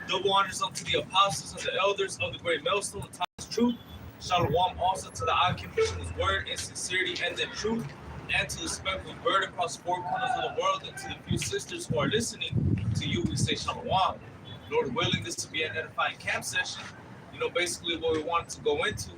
Double honors unto the apostles and the elders of the great millstone of timeless truth. Shalom also to the occupation of his word in sincerity and in truth, and to the speckled bird across four corners of the world, and to the few sisters who are listening to you, we say Shalom. Lord willing, this will be an edifying camp session. You know, basically what we wanted to go into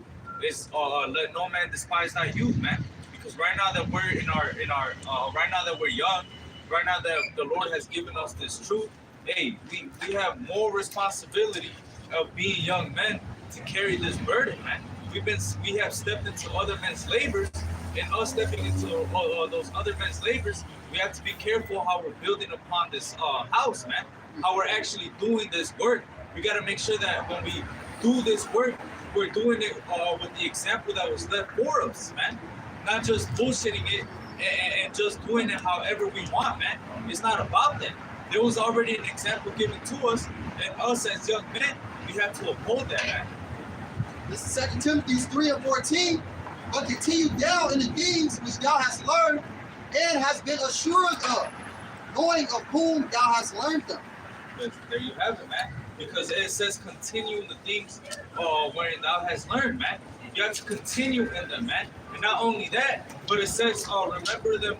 is let no man despise thy youth, man. Because right now that we're right now that we're young, right now that the Lord has given us this truth, hey, we have more responsibility of being young men to carry this burden, man. We have stepped into other men's labors, and us stepping into those other men's labors, we have to be careful how we're building upon this house, man. How we're actually doing this work. We got to make sure that when we do this work, we're doing it with the example that was left for us, man. Not just bullshitting it and just doing it however we want, man. It's not about that. There was already an example given to us, and us as young men, we have to uphold that, man. This is 2 Timothy 3:14. But continue down in the things which thou hast learned and hast been assured of, knowing of whom thou hast learned them. There you have it, man. Because it says continue in the things wherein thou hast learned, man. You have to continue in them, man. And not only that, but it says remember them,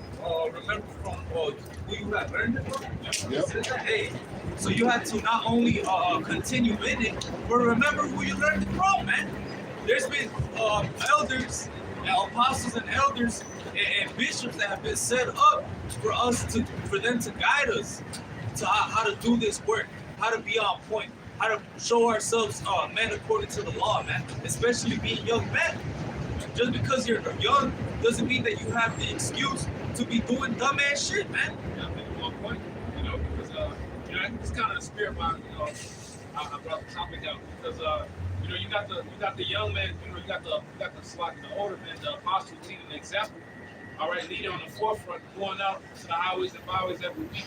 remember from who you have learned it from. Yep. Hey, so you have to not only continue in it, but remember who you learned it from, man. There's been elders, and apostles and elders and bishops that have been set up for them to guide us to how to do this work, how to be on point, how to show ourselves men according to the law, man. Especially being young men. Just because you're young doesn't mean that you have the excuse to be doing dumbass shit, man. Yeah, I think it's one point, because it's kind of the spirit behind, I brought the topic out because you got the young men, you got the older men, the apostles leading the example. All right, leading on the forefront, going out to the highways and byways every week,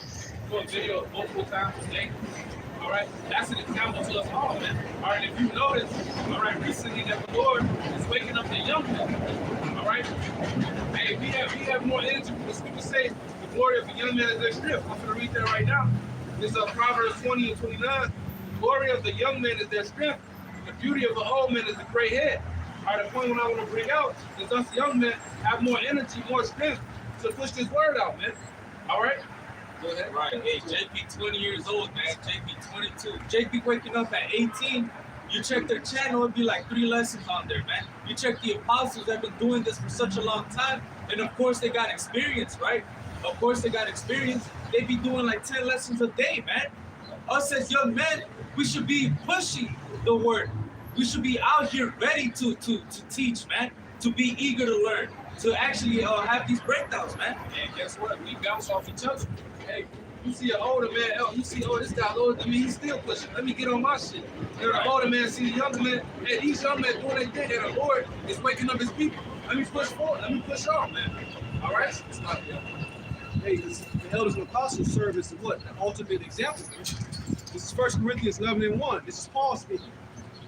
doing videos multiple times a day. All right, that's an example to us all, man. All right, if you notice, all right, recently that the Lord is waking up the young men. All right, hey, we have more energy. The scriptures say the glory of the young man is their strength. I'm going to read that right now. This is Proverbs 20 and 29. The glory of the young man is their strength. The beauty of the old man is the gray head. All right, the point I want to bring out is us young men have more energy, more strength to push this word out, man. All right? Go ahead. Right. Hey, JP 20 years old, man. JP 22. JP waking up at 18. You check their channel, it'd be like 3 lessons on there, man. You check the apostles that have been doing this for such a long time, and of course they got experience, right? Of course they got experience. They be doing like 10 lessons a day, man. Us as young men, we should be pushing the word. We should be out here ready to teach, man. To be eager to learn. To actually have these breakdowns, man. And guess what? We bounce off each other. Hey, you see an older man, you see, this guy's older than me, he's still pushing. Let me get on my shit. And the older man see the younger man, hey, these young men doing their thing, and the Lord is waking up his people. Let me push forward. Let me push on, man. All right? It's not, Hey, the elders and apostles serve as what? The ultimate example. This is 1 Corinthians 11 and 1. This is Paul speaking.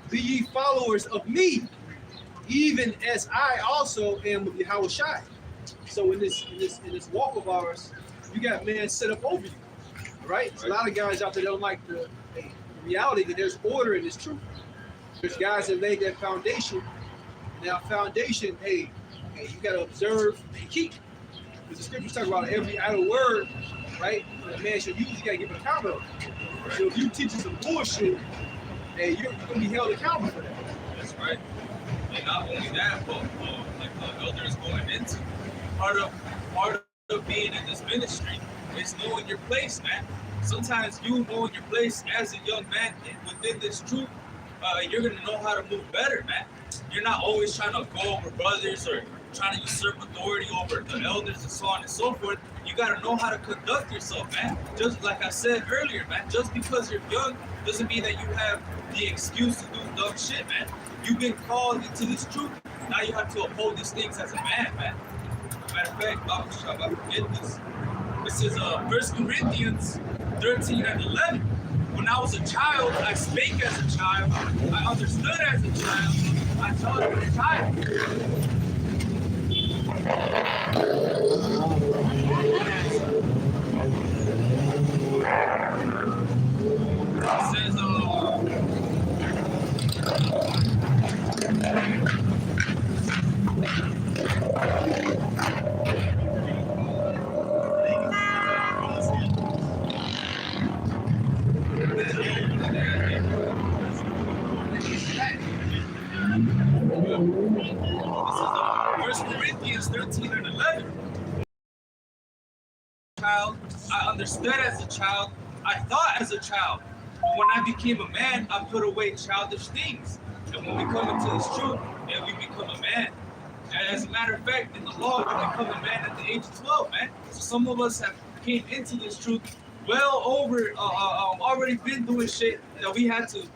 Be ye followers of me, even as I also am of Yahweh Shai. So in this walk of ours, you got men set up over you. All right? There's a lot of guys out there that don't like the reality that there's order in this truth. There's guys that laid that foundation. And that foundation, hey, you gotta observe and keep. Because the scriptures talk about every idle word, right? That man should use, you gotta give an account of it. So if you teaching some bullshit, hey, you're gonna be held accountable for that. That's right. And not only that, but like the elder is going into, part of being in this ministry is knowing your place, man. Sometimes you knowing your place as a young man within this truth, you're gonna know how to move better, man. You're not always trying to go over brothers or trying to usurp authority over the elders and so on and so forth. You gotta know how to conduct yourself, man. Just like I said earlier, man, just because you're young doesn't mean that you have the excuse to do dumb shit, man. You've been called into this truth. Now you have to uphold these things as a man, man. Matter of fact, I'm about to forget this. This is 1 Corinthians 13 and 11. When I was a child, I spake as a child. I understood as a child. I taught as a child. 1 Corinthians 13 and 11. Child, I understood as a child, I thought as a child. But when I became a man, I put away childish things. And when we come into this truth, and we become a man. And as a matter of fact, in the law, you become a man at the age of 12, man. So some of us have came into this truth well over, already been doing shit that we had to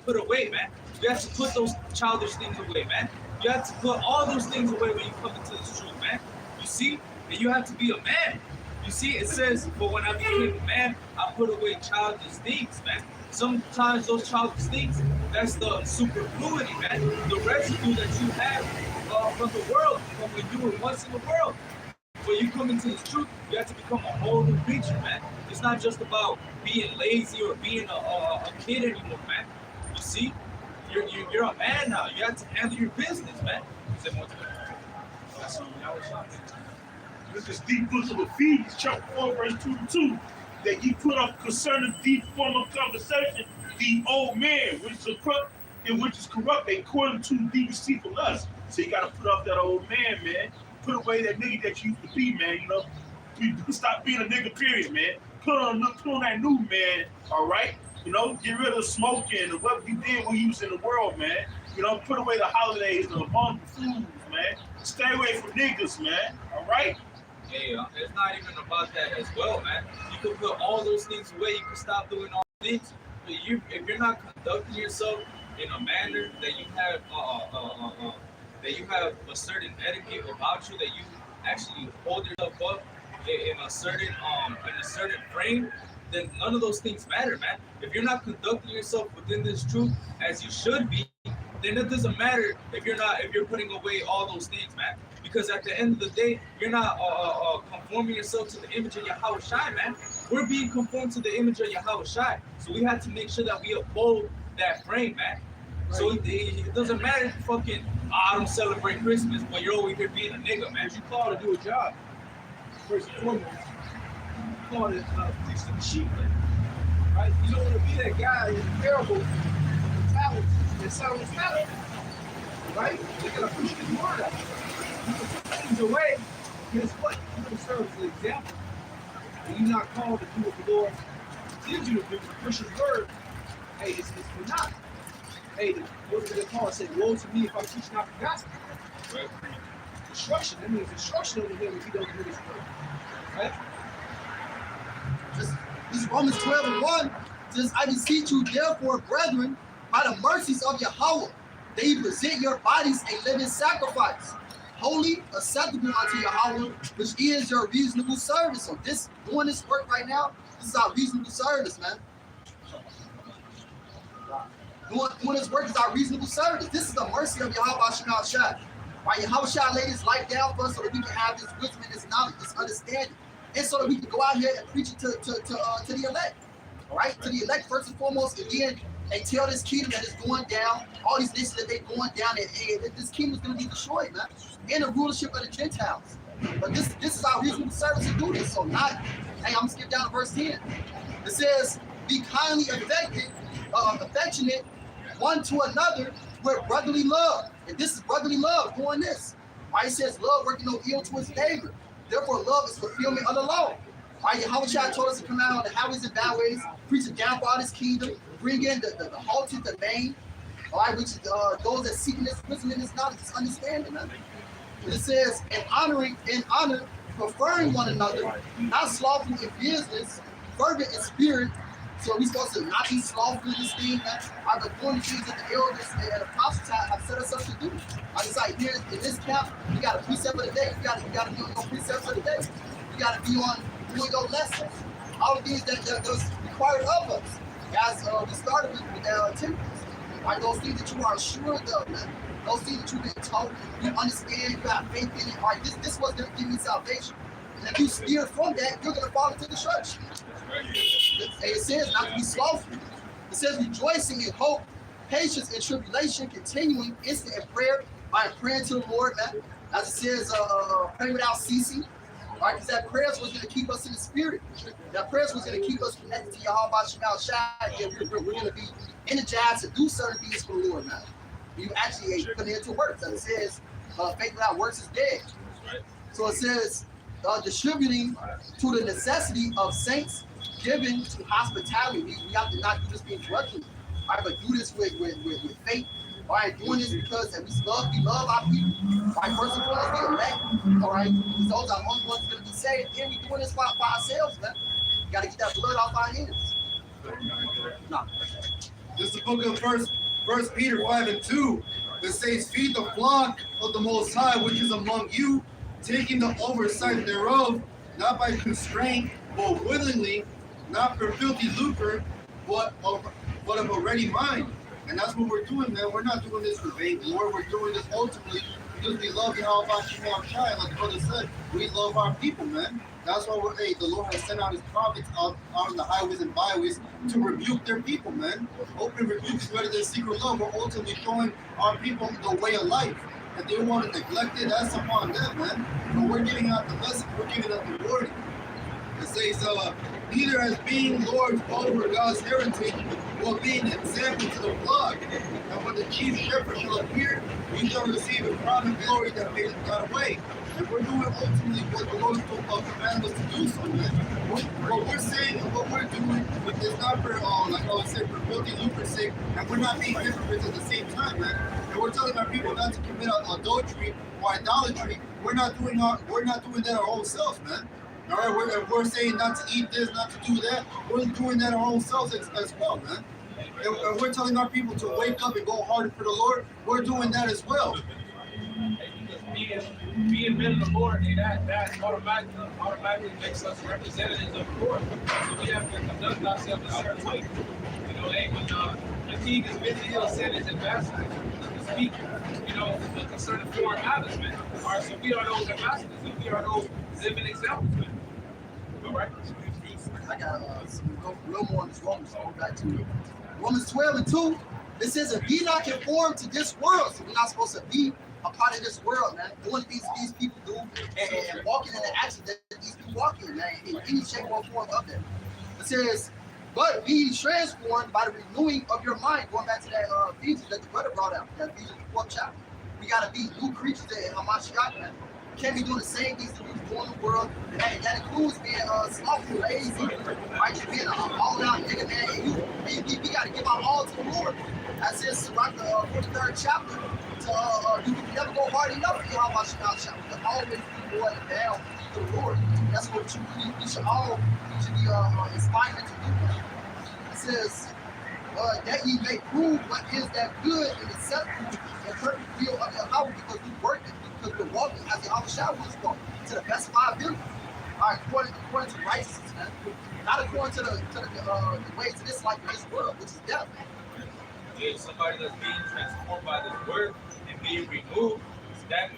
put away, man. You have to put those childish things away, man. You have to put all those things away when you come into this truth, man. You see? And you have to be a man. You see, it says, but when I became a man, I put away childish things, man. Sometimes those childish things, that's the superfluity, man. The residue that you have from the world, from when you were once in the world. When you come into this truth, you have to become a whole new creature, man. It's not just about being lazy or being a kid anymore, man. You see? You're a man now. You have to handle your business, man. Say more to that. That's what I was talking about. This is deep book of Ephesians, chapter 4, verse 2 to 2, that ye put up concerning deep form of conversation, the old man, which is corrupt, and which is corrupt according to the deceitful lust. So you gotta put up that old man, man. Put away that nigga that you used to be, man. You know, you stop being a nigga, period, man. Put on that new man, all right? You know, get rid of smoking and what you did when you was in the world, man. You know, put away the holidays, the abundant foods, man. Stay away from niggas, man. All right? Yeah, it's not even about that as well, man. You can put all those things away. You can stop doing all things. But if you're not conducting yourself in a manner that you have a certain etiquette about you, that you actually hold yourself up in a certain frame, then none of those things matter, man. If you're not conducting yourself within this truth as you should be, then it doesn't matter if you're putting away all those things, man. Because at the end of the day, you're not conforming yourself to the image of Yahweh Shai, man. We're being conformed to the image of Yahweh Shai. So we have to make sure that we uphold that frame, man. Right. So it doesn't matter if you fucking, I don't celebrate Christmas, but you're over here being a nigga, man. Because you called to do a job. First and foremost, you called to teach the sheep, right? You don't want to be that guy in the parable with talents and selling talent, right? They're going to push his word out. You can put things away. Guess what? You're going to serve as an example. And you're not called to do what the Lord gives you to do, to push his word. Hey, it's for not. Hey, what did they call it? Say, woe to me if I teach not the gospel. Right? Instruction. That means instruction over him if he don't do his work. Right? This Romans 12 and 1 says, I beseech you, therefore, brethren, by the mercies of Yahweh, that you present your bodies a living sacrifice, holy, acceptable unto Yahweh, which is your reasonable service. So doing this work right now, this is our reasonable service, man. Doing this work is our reasonable service. This is the mercy of Yahweh Shemal Shai. Right? Yahweh Shai laid his life down for us so that we can have this wisdom and this knowledge, this understanding. And so that we can go out here and preach it to the elect. All right? To the elect, first and foremost, again, and tell this kingdom that is going down, all these nations that they're going down, and this kingdom is going to be destroyed, man. And the rulership of the Gentiles. But this is our reasonable service to do this. So not, hey, I'm going to skip down to verse 10. It says, be kindly affectionate one to another with brotherly love. And this is brotherly love, doing this. Why it says love working no ill to his neighbor. Therefore, love is fulfillment of the law. Why Yahweh Shai told us to come out on the highways and byways, preach the downfall of his kingdom, bring in the halted, the vain, all right, which is those that seeking this wisdom and this knowledge, this understanding. And it says, in honor, preferring one another, not slothful in business, fervent in spirit. So we're supposed to not be slothful in this thing. Are the one things that the elders and apostles have set us up to do. I just like here in this camp, you got a precept of the day. You got to be on your precepts of the day. You got to be on doing your lessons. All of these that was required of us. As we started with temperance. Right? Those things that you are assured of, man. Those things that you've been taught, you understand, you have faith in it. All right, this was going to give me salvation. And if you steer from that, you're going to fall into destruction. It says not to be slothful. It says rejoicing in hope, patience in tribulation, continuing instant in prayer by praying to the Lord, man. As it says, pray without ceasing. Right? Because that prayers was going to keep us in the spirit. That prayers was going to keep us connected to Yahweh Shemal Shai. And we're going to be energized to do certain things for the Lord, man. You actually put it into work. As it says, faith without works is dead. Right. So it says, distributing to the necessity of saints, given to hospitality. We have to not do this being grudgingly. All right, but do this with faith. All right, doing this because we love our people. All right, first and foremost, we elect. All right, because those are the only ones going to be saved. And we doing this for ourselves, man. We got to get that blood off our hands. No. This is the book of First Peter 5:2. That says, feed the flock of the Most High, which is among you, taking the oversight thereof, not by constraint, but willingly, not for filthy lucre, but of a ready mind. And that's what we're doing, man. We're not doing this for vainglory. We're doing this ultimately because we love Yahweh Shai. Like the brother said, we love our people, man. That's why the Lord has sent out his prophets out on the highways and byways to rebuke their people, man. Open rebukes rather than secret love. We're ultimately showing our people the way of life. If they want to neglect it, that's upon them, man. But we're giving out the message, we're giving out the warning. It says, neither as being lords over God's heritage, or being an example to the flock. And when the chief shepherd shall appear, we shall receive a crown of glory that fadeth not away. And we're doing ultimately what the Lord commanded us to do, so man. What we're saying and what we're doing is not for, like I was saying, for filthy lucre's sake, and we're not being hypocrites at the same time, man. And we're telling our people not to commit adultery or idolatry. We're not doing that our own selves, man. All right, we're saying not to eat this, not to do that. We're doing that our own selves as well, man. And we're telling our people to wake up and go harder for the Lord. We're doing that as well. Being men of the Lord, that automatically makes us representatives of the Lord. So we have to conduct ourselves a certain way. You know, when the king is busy, he'll send his ambassadors to speak, concerning foreign matters, man. All right, so we are those ambassadors, and we are those living examples, man. All right? I got go a little more on this Romans. Go back to Romans 12:2. It says, if ye not conform to this world, so we're not supposed to be a part of this world, man. Doing these people do and walking in the action that these people walk in, man, in any shape or form of them. It says, but be transformed by the renewing of your mind. Going back to that Ephesians that the brother brought out, that Ephesians 4th chapter. We gotta be new creatures in Hamashiach, man. Can't be doing the same things that we do in the world. That includes being slothful, lazy, right? Just being an all-out nigga, man. We got to give our all to the Lord. That says throughout the 43rd chapter, you can never go hard enough for your Hamashiach. You can always be more down to the Lord. That's what we should be inspired to do. It says, that ye may prove what is that good and acceptable and perfect will of your power, because we work it. Because we're walking as the Abishai was walking to the best of our ability. All right, according to righteousness, man. Not according to the ways of this life in this world, which is death. Yeah, somebody that's being transformed by this word and being removed,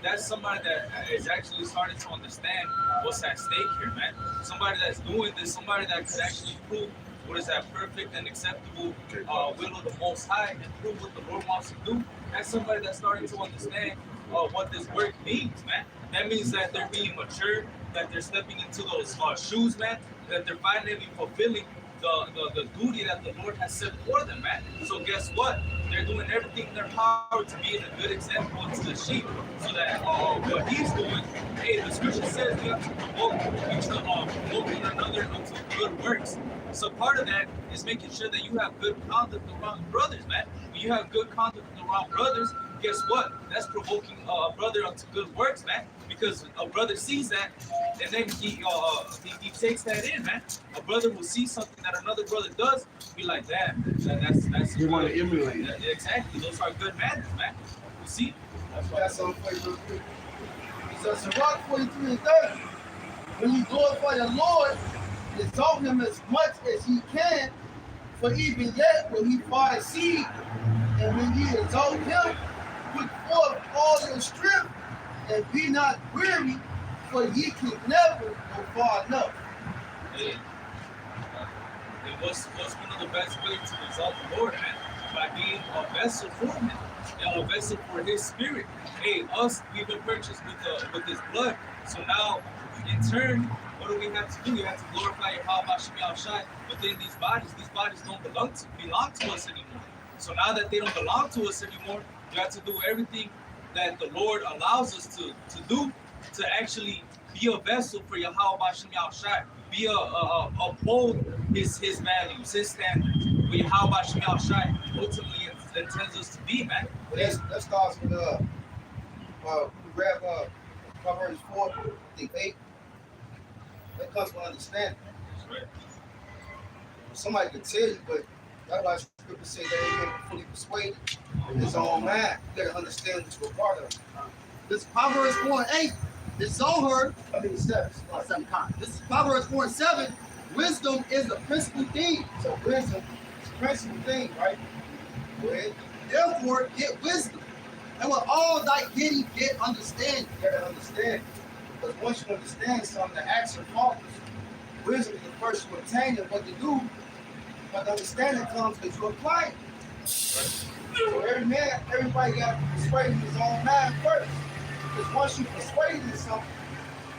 that's somebody that is actually starting to understand what's at stake here, man. Somebody that's doing this, somebody that could actually prove what is that perfect and acceptable will of the Most High and prove what the Lord wants to do. That's somebody that's starting to understand what this work means, man. That means that they're being mature, that they're stepping into those shoes, man, that they're finally fulfilling the duty that the Lord has set for them, man. So guess what? They're doing everything in their power to be a good example to the sheep, so that what he's doing, hey, the scripture says we have to provoke one another unto good works. So part of that is making sure that you have good conduct around brothers, man. When you have good conduct around brothers, guess what? That's provoking a brother unto good works, man. Because a brother sees that, and then he takes that in, man. A brother will see something that another brother does, be like, that's You want to emulate it. Yeah, exactly. Those are good manners, man. You see? That's on Facebook. It says, Sirach 43:30. When you glorify the Lord, exalt him as much as he can, for even yet will he find seed. And when ye exalt him, put forth all your strength, and be not weary, for ye can never go far enough. Hey, and what's one of the best ways to exalt the Lord, man? By being a vessel for him, and a vessel for his spirit. Hey, us, we've been purchased with his blood. So now, in turn, what do we have to do? We have to glorify Yahweh Shemiah Shai within these bodies. These bodies don't belong to us anymore. So now that they don't belong to us anymore, you have to do everything that the Lord allows us to do to actually be a vessel for Yahweh Bashem Yahushai, be uphold his values, his standards. Where Yahweh Bashem Yahushai ultimately intends us to be, man. Let's start with grab Proverbs 4, I think 8. That comes from understanding. That's right. Somebody could tell you, but that's why scripture say that he ain't fully persuaded in his own mind. You gotta understand what you're a part of. This is Proverbs 4 and 8. This is Zohar. I mean, steps. 7 times. This is Proverbs 4 and 7. Wisdom is the principal thing. So wisdom is the principal thing, right? Go ahead. Therefore, get wisdom. And with all thy getting, get understanding. You gotta understand. Because once you understand something, the action follows. Wisdom is the first to obtain it, what to do. But the understanding comes as you apply it. So everybody got to persuade in his own mind first. Because once you persuade in something,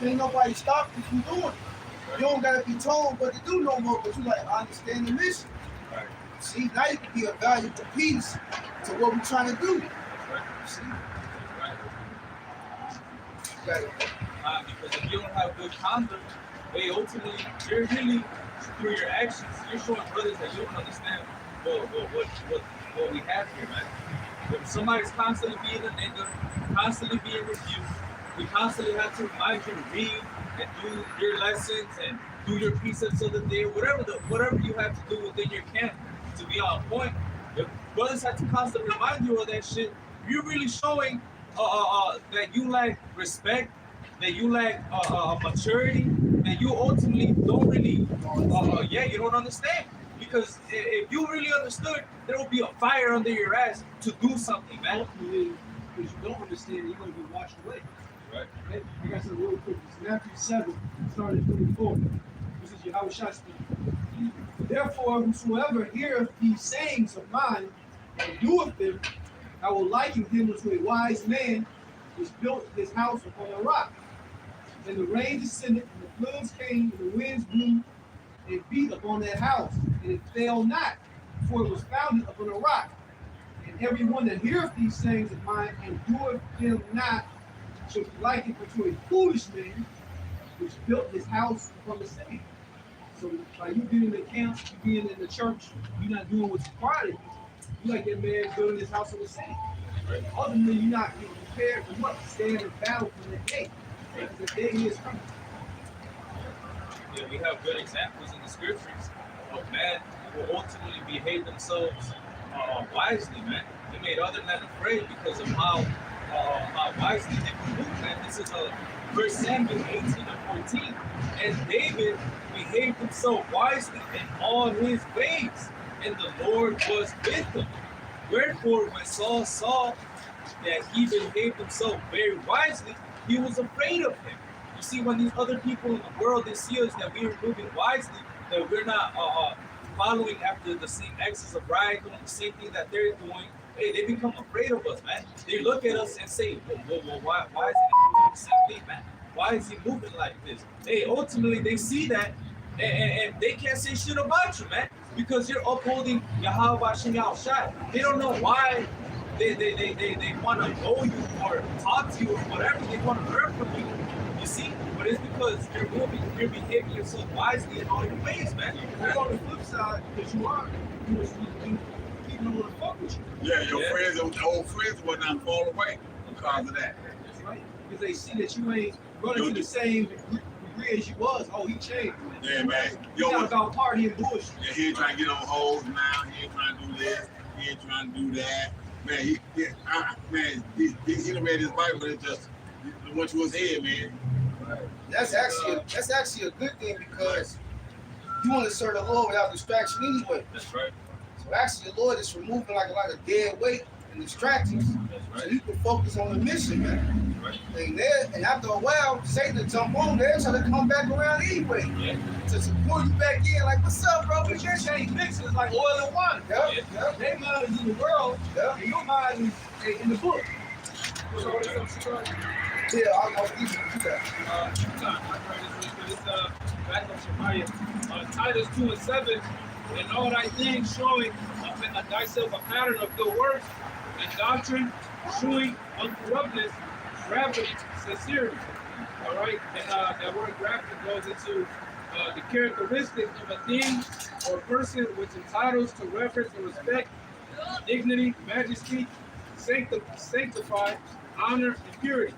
ain't nobody stop you from doing it. You don't gotta be told what to do no more, but you like, I understand the mission. Right. See, now you can be a valuable piece to what we're trying to do. See? Right. You gotta, Because if you don't have good conduct, they ultimately, you're really, through your actions, you're showing brothers that you don't understand what we have here, man. If somebody's constantly being a nigga, constantly being rebuked, we constantly have to remind you to read and do your lessons and do your precepts of the day, whatever you have to do within your camp to be on point. If brothers have to constantly remind you of that shit, you're really showing that you lack respect, that you lack maturity, that you ultimately don't really, you don't understand. Because if you really understood, there will be a fire under your ass to do something, man. Ultimately, because you don't understand, you're going to be washed away. Right. Okay? I got some real quick. It's Matthew 7, starting at 34. This is Yahweh Shai speaking. Therefore, whosoever heareth these sayings of mine and doeth them, I will liken him unto a wise man which built his house upon a rock. And the rain descended, and the floods came, and the winds blew, and beat upon that house, and it fell not, for it was founded upon a rock. And every one that heareth these sayings of mine and doeth them not shall be likened unto a foolish man which built his house upon the sand. So by you being in the camp, you being in the church, you're not doing what's required of you. You like that man building his house on the sand. Right. Ultimately, you're not being prepared for what? Stand in battle for the day. Because the day is coming. Yeah, we have good examples in the scriptures of men who will ultimately behave themselves wisely, man. They made other men afraid because of how wisely they could move, man. This is 1 Samuel 18 and 14. And David behaved himself wisely in all his ways, and the Lord was with him. Wherefore, when Saul saw that he behaved himself very wisely, he was afraid of him. You see, when these other people in the world, they see us that we are moving wisely, that we're not following after the same axis of right, doing the same thing that they're doing, hey, they become afraid of us, man. They look at us and say, whoa, why is he doing the same thing, man? Why is he moving like this? Hey, ultimately, they see that, and they can't say shit about you, man, because you're upholding Yahweh Bashem Yahushai. They don't know why they want to know you or talk to you or whatever. They want to learn from you. You see? But it's because you're behaving yourself wisely in all your ways, man. And on the flip side, because you are, people don't want to fuck with you. Yeah, your friends, your old friends will not fall away because of that. That's right. Because they see that you ain't running to the same degree as you was. Oh, he changed. Yeah, man. He's not about partying bullshit. Yeah, he ain't trying to get on hoes now. He ain't trying to do this. He ain't trying to do that. Man, he done read his Bible and just went to his head, man. that's actually a good thing because you want to serve the Lord without distraction anyway. That's right. So actually, the Lord is removing like a lot of dead weight and distractions, That's so right. you can focus on the mission, man. Right. And after a while, Satan will jump on there, try to come back around anyway Yeah. to pull you back in. Like, what's up, bro? But your change mixes like oil and water. Yep. Their mind is in the world, Yep. and your mind is in the book. Yeah, I'll give you that. I heard this back on Shemaiah. Titus 2 and 7, and all thy things showing thyself a pattern of good works, in doctrine, showing uncorruptness, gravity, sincerity. All right, and that word gravity goes into the characteristic of a thing or person which entitles to reverence and respect, dignity, majesty, sanctified, honor, and purity.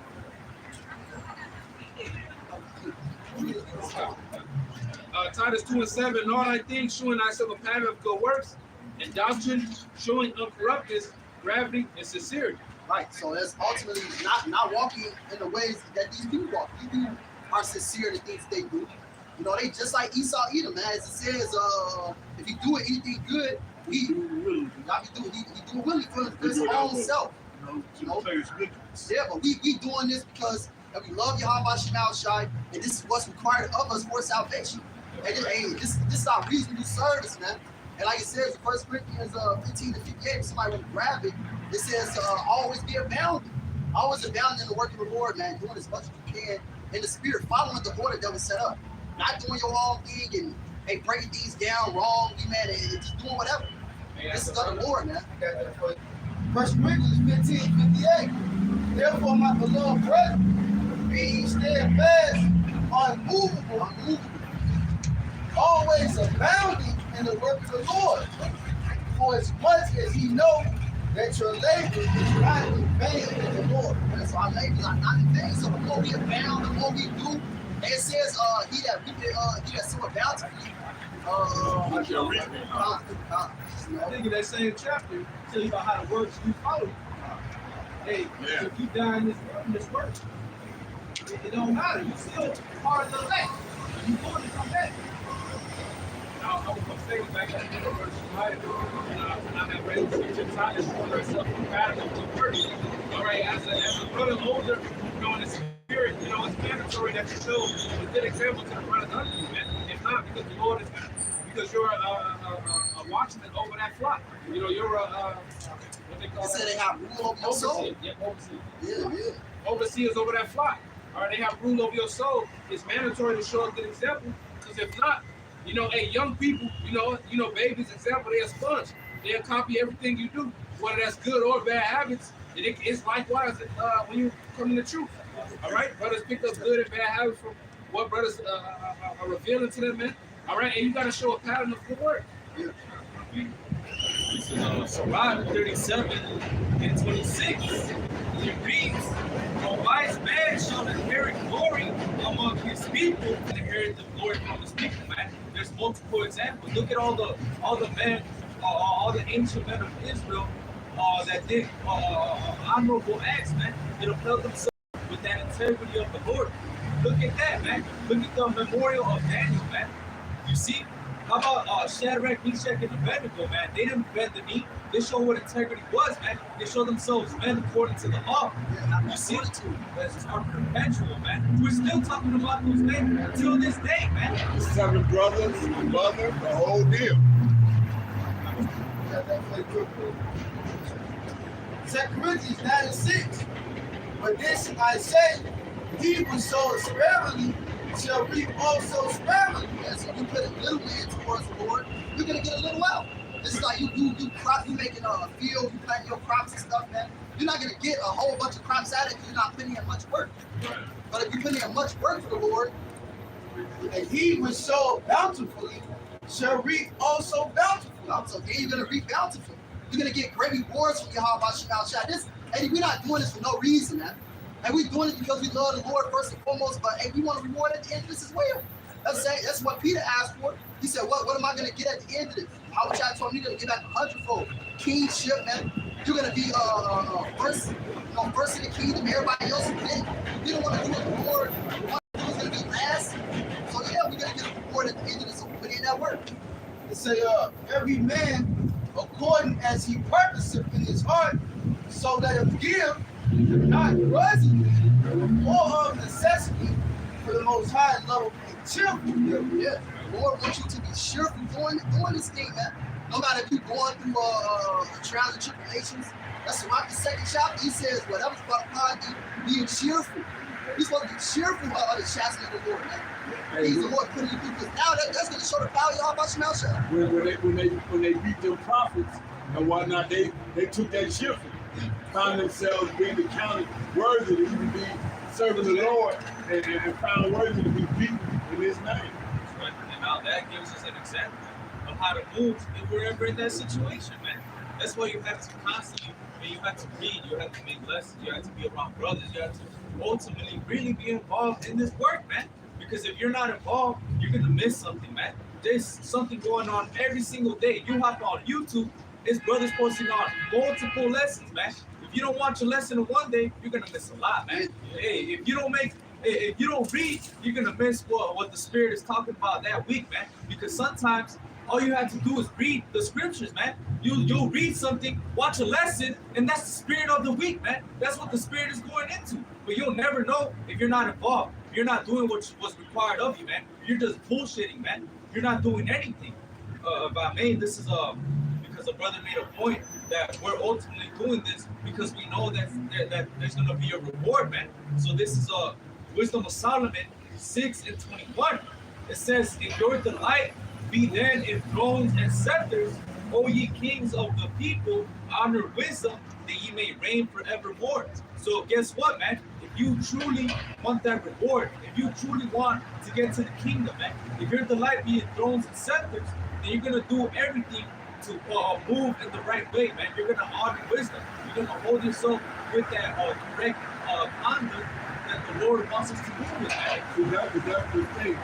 Titus 2:7, in all thy things showing thyself a pattern of good works, and doctrine showing uncorruptness, gravity, and sincerity. Right. So that's ultimately not walking in the ways that these people walk. These people are sincere in the things they do. You know, they just like Esau Edom, man. As it says, if he do anything good, he do it willingly for his own self. You know, Yeah, but we doing this because we love Yahweh Shemel Shai, and this is what's required of us for salvation. And this is our reasonable service, man. And like it says in 1 Corinthians 15-58, if somebody want to grab it, it says always be abounding. Always abounding in the work of the Lord, man. Doing as much as you can in the spirit, following the order that was set up. Not doing your own thing and breaking things down wrong, man, and just doing whatever. This is of the Lord, man. 1 Corinthians 15:58. Therefore, my beloved brethren, be steadfast, unmovable, always abounding in the work of the Lord, for as much as ye know that your labor is not in vain in the Lord. And so our labors are not in vain. So the more we abound, the more we do. And it says, he that so bountifully. I think in that same chapter, tell you about how the works you follow. Hey, if you die in this work, it don't matter. You still part of the elect. You going to come back. Now, I was going to say back at the verse 5, and I have read the scripture, Titus showing herself a pattern of good works. All right, as a brother older, you know, in the spirit, you know, it's mandatory that you show a good example to the brothers under you, man. If not, because the Lord is, because you're a watchman over that flock. You know, you're what they call They say they have rule over your soul. Yeah, overseer. Yeah. Overseers over that flock. All right, they have rule over your soul. It's mandatory to show a good example, because if not, you know, hey, young people, you know, babies, example, they're a sponge. They'll copy everything you do, whether that's good or bad habits. It's likewise when you come in the truth. All right, brothers pick up good and bad habits from what brothers are revealing to them, man. All right, and you got to show a pattern of good work. Yeah. This is Sirach 37:26. It reads, "A wise man shall inherit glory among his people." Inherit the glory from his people, man. There's multiple examples. Look at all the men, all the ancient men of Israel that did honorable acts, man. That upheld themselves with that integrity of the Lord. Look at that, man. Look at the memorial of Daniel, man. You see? How about Shadrach, Meshach, and Abednego, man? They didn't bend the knee. They showed what integrity was, man. They showed themselves men according to the law. You see? That's our perpetual, man. We're still talking about those men until this day, man. The 7 brothers, the mother, the whole deal. Second Corinthians 9:6. But this I say, he was sown sparingly shall reap also sparingly. And so you put a little in towards the Lord, you're gonna get a little out. This is like you crop, you making a field, you planting your crops and stuff, man. You're not gonna get a whole bunch of crops out of it if you're not putting in much work. But if you put in much work for the Lord, And he which sowed bountifully shall reap also bountifully. so then you're gonna reap bountifully. You're gonna get great rewards from Yahweh Shemel Shai. Hey, we're not doing this for no reason, man. And we're doing it because we love the Lord first and foremost, but hey, we want a reward at the end of this as well. That's what Peter asked for. He said, what am I gonna get at the end of this? I wish I told him you're gonna get back 100-fold. Kingship, man. You're gonna be first in the kingdom, everybody else is in. We don't want to do it for Lord. We want to do it's gonna be last. So yeah, we're gonna get a reward at the end of this, so we put in that work. It say, every man according as he purposeth in his heart, so let him give, not grudgingly or of necessity, for the Most High love and cheerful. Yeah, the Lord wants you to be cheerful doing this thing, man. No matter if you're going through trials and tribulations. That's Sirach the 2nd chapter. He says, whatever's upon you, be cheerful. You're supposed to be cheerful about the chastisement of the Lord, man. He's the Lord putting you through this. Now that's going to show the power of Yahweh Shemel Shai. When they beat them prophets and whatnot, they took that cheerful. found themselves being counted worthy to even be serving the Lord and found worthy to be beaten in His name. Right? And now that gives us an example of how to move if we're ever in that situation, man. That's why you have to constantly, and you have to read, you have to make lessons, you have to be around brothers, you have to ultimately really be involved in this work, man. Because if you're not involved, you're gonna miss something, man. There's something going on every single day. You hop on YouTube, it's brothers posting on multiple lessons, man. If you don't watch a lesson in one day, you're gonna miss a lot, man. Hey, if you don't read, you're gonna miss what the Spirit is talking about that week, man. Because sometimes all you have to do is read the scriptures, man. You'll read something, watch a lesson, and that's the spirit of the week, man. That's what the Spirit is going into. But you'll never know if you're not involved. You're not doing what's required of you, man. You're just bullshitting, man. You're not doing anything. If I may, this is because a brother made a point that we're ultimately doing this because we know that there's gonna be a reward, man. So this is Wisdom of Solomon 6:21. It says, "In your delight be then in thrones and scepters, O ye kings of the people, honor wisdom, that ye may reign forevermore." So guess what, man? If you truly want that reward, if you truly want to get to the kingdom, man, if your delight be in thrones and scepters, then you're gonna do everything to move in the right way, man. You're gonna honor wisdom. You're gonna hold yourself with that correct conduct that the Lord wants us to move with, man. See, that's the thing.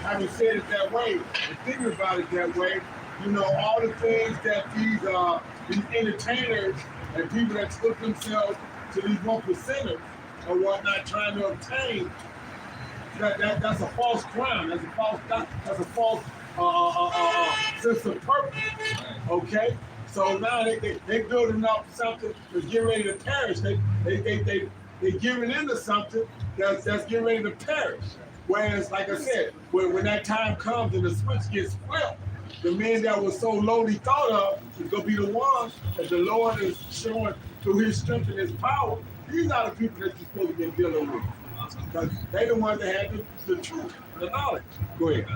Having said it that way and thinking about it that way, you know, all the things that these entertainers and people that split themselves to these 1%ers or whatnot trying to obtain, that's a false crown. That's a false sense of purpose. Okay? So now they building up something that's getting ready to perish. They're giving into something that's getting ready to perish. Whereas, like I said, when that time comes and the switch gets flipped, the men that were so lowly thought of is going to be the ones that the Lord is showing through His strength and His power. These are the people that you're supposed to be dealing with. Because they're the ones that have the truth, the knowledge. Go ahead.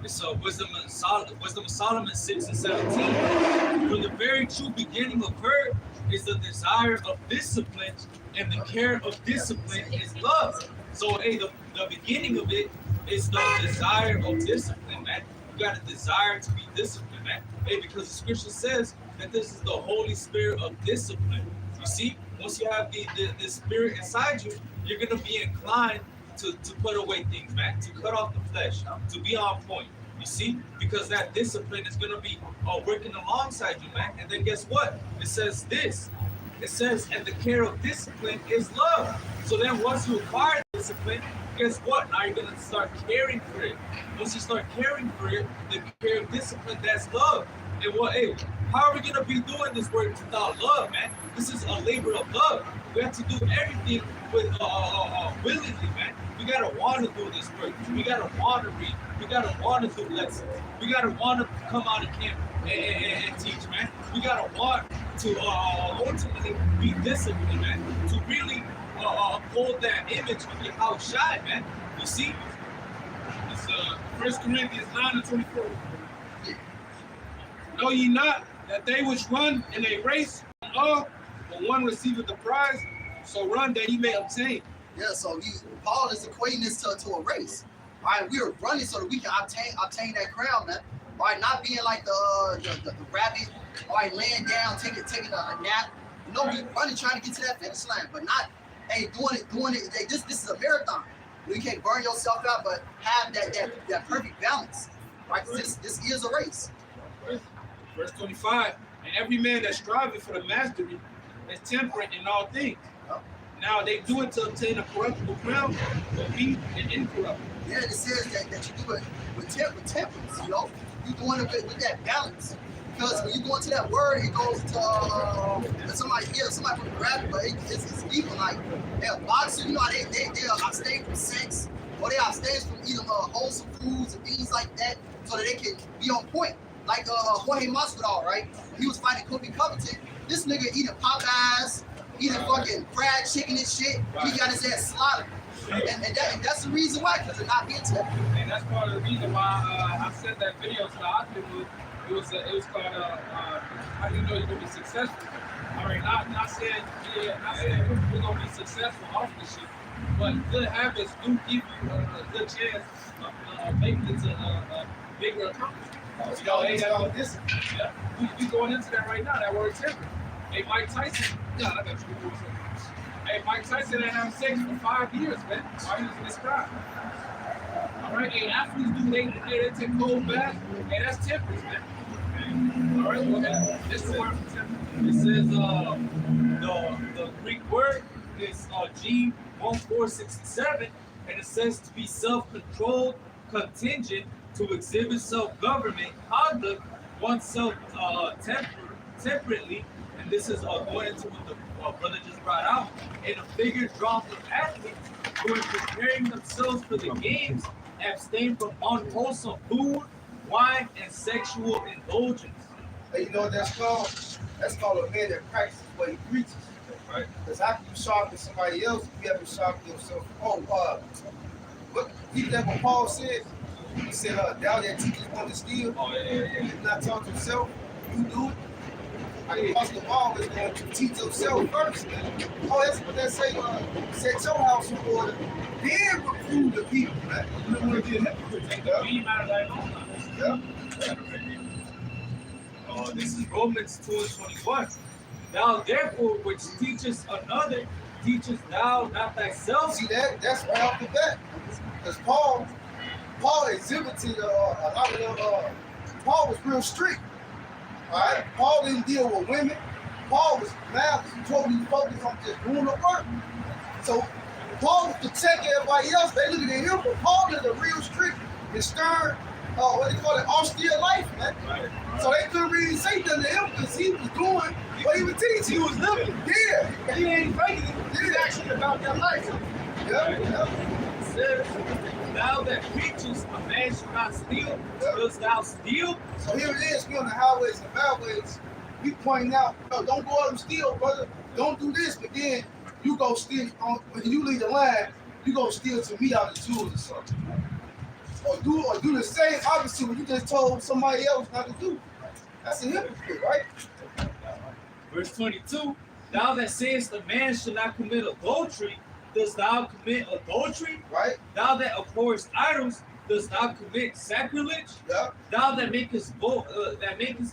It's Wisdom of Solomon 6:17. For the very true beginning of her is the desire of discipline, and the care of discipline is love. So, hey, the beginning of it is the desire of discipline, man. You got a desire to be disciplined, man. Hey, because the scripture says that this is the Holy Spirit of discipline. You see, once you have the Spirit inside you, you're gonna be inclined to put away things, man, to cut off the flesh, to be on point. You see, because that discipline is gonna be working alongside you, man. And then guess what? It says this. It says, and the care of discipline is love. So then once you acquire discipline, guess what? Now you're gonna start caring for it. Once you start caring for it, the care of discipline, that's love. And what, hey, how are we gonna be doing this work without love, man? This is a labor of love. We have to do everything with willingly, man. We gotta want to do this work. We gotta want to read. We gotta want to do lessons. We gotta want to come out of camp and teach, man. We gotta want to ultimately be disciplined, man. To really uphold that image of your house shine, man. You see? It's 1 Corinthians 9:24. Know ye not that they which run in a race but one receiveth the prize, so run that ye may obtain. Yeah, so Paul is equating this to a race. All right, we are running so that we can obtain that crown, man. All right, not being like the rabbit, all right, laying down, taking a nap. You know, we running trying to get to that finish line, but not, hey, doing it. Hey, this is a marathon. You can't burn yourself out, but have that perfect balance. Right? This is a race. Verse 25, and every man that striveth for the mastery is temperate in all things. Now they do it to obtain a corruptible crown, but be an incorruptible. Yeah, it says that you do it with temperance, you know? You doing it with that balance. Because when you go into that word, it goes to somebody from grab it, but it's even like they're boxers, you know, they abstain from sex, or they abstain from eating wholesome foods and things like that, so that they can be on point. Like Jorge Masvidal, right? When he was fighting Kobe Covington, this nigga eating Popeyes, eating fucking fried chicken and shit. He got his ass slaughtered. And that's the reason why, because they're not being tested. And that's part of the reason why I sent that video to the Hollywood It was called how do you know you're gonna be successful? I mean, not saying we're gonna be successful off the shit, but good habits do give you a good chance of making it to a bigger accomplishment. It's called this. Yeah, we going into that right now. That word temper. Hey, Mike Tyson. Yeah, I got you. Hey, Mike Tyson didn't have sex for 5 years, man. Why he was in this crowd? All right, hey, athletes do they take cold baths. Hey, that's tempers, man. All right, okay. This is word for temper. It says the Greek word is G1467, and it says to be self-controlled, contingent, to exhibit self-government, conduct oneself temperately, and this is according to what the brother just brought out, in a figure drawn from athletes who are preparing themselves for the games, abstain from unwholesome food, wine, and sexual indulgence. Hey, you know what that's called? That's called a man that practices what he preaches. Right. Because how can you sharpen somebody else if you haven't sharpened yourself? What Paul said? He said, thou that teachers want to steal, and not taught himself, you do it. Like Apostle Paul is going to teach himself first. Oh, that's what they say. Set your house in order, then reprove the people. Man. You don't want to be a hypocrite. Take the beam out of that home. Yeah. This is Romans 2:21. Thou therefore which teachest another, teachest thou not thyself. See that? That's right off the bat. Because Paul exhibited a lot of Paul was real strict. All right? Paul didn't deal with women. Paul was totally focused on just doing the work. So Paul was to check everybody else. They look at him, but Paul is a real strict and stern, what they call it, austere life, man. Right. So they couldn't really say nothing to him because he was doing what he was teaching. He was living. Yeah. He ain't faking it. Yeah. He's actually about that life. Yeah. It says, thou that preachest a man should not steal, dost thou steal? So here it is. We on the highways and byways. We pointing out, no, don't go out and steal, brother. Don't do this. But then you go steal when you leave the line. You go steal to me out of the tools or something. Or do the same opposite what you just told somebody else not to do. That's a hypocrite, right? Verse 22, thou that sayest a man should not commit adultery, dost thou commit adultery? Right? Thou that abhorrest idols, dost thou commit sacrilege? Yeah. Thou that makest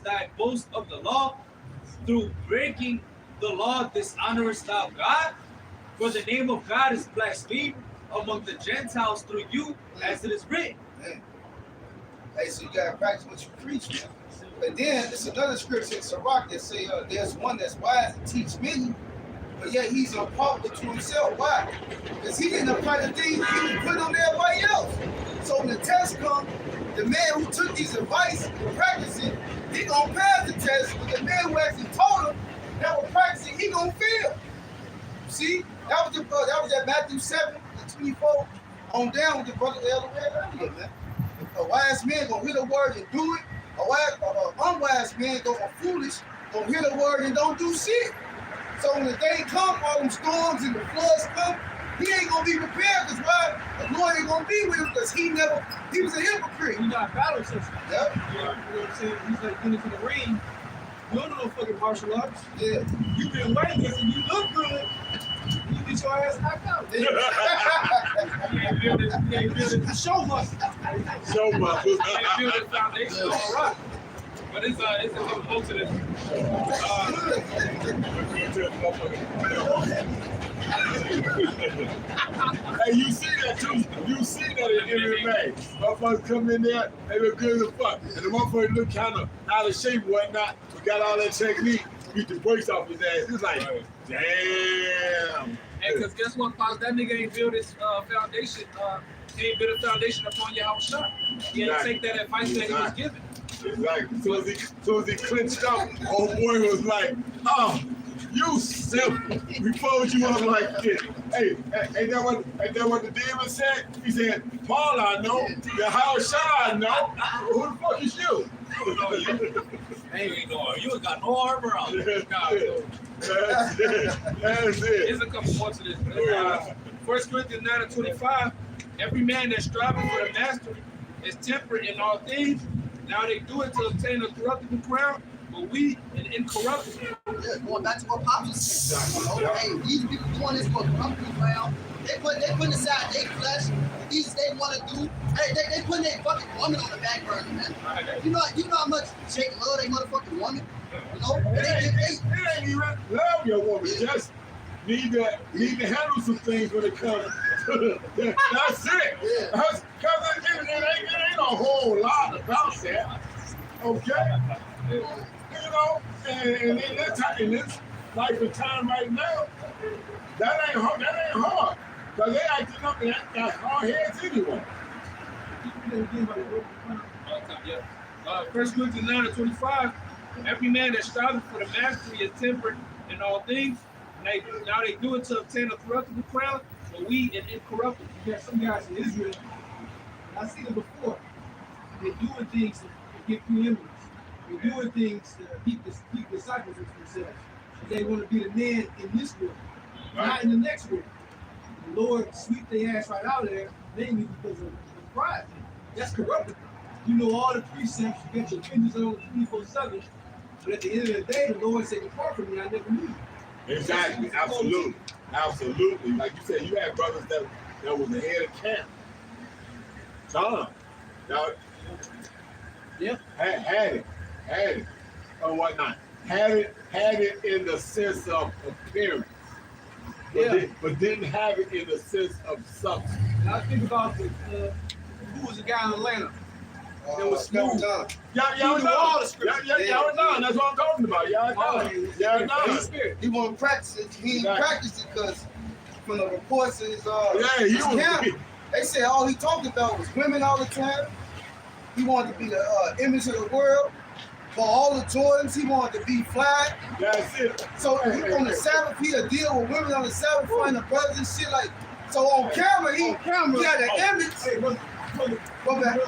thy boast of the law, through breaking the law dishonorest thou God? For the name of God is blasphemed among the Gentiles through you, as it is written. Man. Hey, so you gotta practice what you preach, man. But then there's another scripture in Sirach that say there's one that's wise to teach many, but yet he's unpopular to himself. Why? Because he didn't apply the things he was putting on everybody else. So when the test comes, the man who took his advice and practiced it, he gonna pass the test, but the man who actually told him that was practicing, he gonna fail. See? That was at Matthew 7:24 on down with the brother Elder read earlier, man. A wise man gonna hear the word and do it. A unwise man gonna foolish, gonna hear the word and don't do shit. So when the day come, all them storms and the floods come, he ain't gonna be prepared because why? The Lord ain't gonna be with him because he was a hypocrite. You got battle system. Yep. You know what I'm saying? He's like getting into the ring. You don't know no fucking martial arts. Yeah. You been waiting and you look good. You get your ass knocked out. You ain't building Show muscle. So much. you ain't building foundation all right. But it's a component to this. Hey, you see that too? You see that in MMA? Motherfuckers come in there, they look good as fuck. And the motherfucker look kind of out of shape and whatnot, but got all that technique, beat the brakes off his ass. It's like, damn. Hey, because guess what, Pops? That nigga ain't built his foundation. He ain't built a foundation upon your house shot. He ain't take that advice that he was given. Exactly. So as he clinched up, old boy was like, oh, you simple. We fold you up like this. Hey, ain't that what the demon said? He said, Paul, I know. The house shot, I know. Who the fuck is you? Hey, you ain't got no armor on. That's it. That's it. There's a couple more to this. 1 Corinthians 9:25. Every man that's striving for the mastery is temperate in all things. Now they do it to obtain a corruptible crown, but we an incorruptible. Yeah, going back to what Pop just said. You know, hey, these people doing this for corruptible ground. They putting aside their flesh, the things they want to do. Hey, they putting their fucking woman on the back burner, man. You know how much Jake love they motherfucking woman. You know, It ain't even love your woman. Just need to handle some things when it comes. That's it. Yeah. Because it ain't a whole lot about that. Okay. You know, and in this life and time right now, that ain't hard. Because they acting up and got hard heads anyway. Yeah. 1 Corinthians 9:25. Every man that striveth for the mastery is temperate in all things. Now they do it to obtain a corruptible crown, but we an incorruptible. You got some guys in Israel, and I've seen them before. They're doing things to get preeminence. They're doing things to keep disciples of themselves. They want to be the man in this world, not in the next world. The Lord sweep their ass right out of there, mainly because of pride. That's corruptible. You know all the precepts, you get your fingers on 24/7, but at the end of the day, the Lord said, "Depart from me, I never knew you." Exactly. Absolutely. Like you said, you had brothers that was the head of camp. John. Now, Yeah. had it, or whatnot. Had it in the sense of appearance, but didn't have it in the sense of substance. And I think about who was the guy in Atlanta that was smooth. Y'all know all the scriptures. Y'all know. That's what I'm talking about. Y'all know. He won't practice it. He ain't practice it because from the reports of his He was. camp, they said all he talked about was women all the time. He wanted to be the image of the world. For all the Jordans, he wanted to be fly. That's it. So on the Sabbath, he'll deal with women on the Sabbath, find the brothers and shit like. So on camera, he had an image. But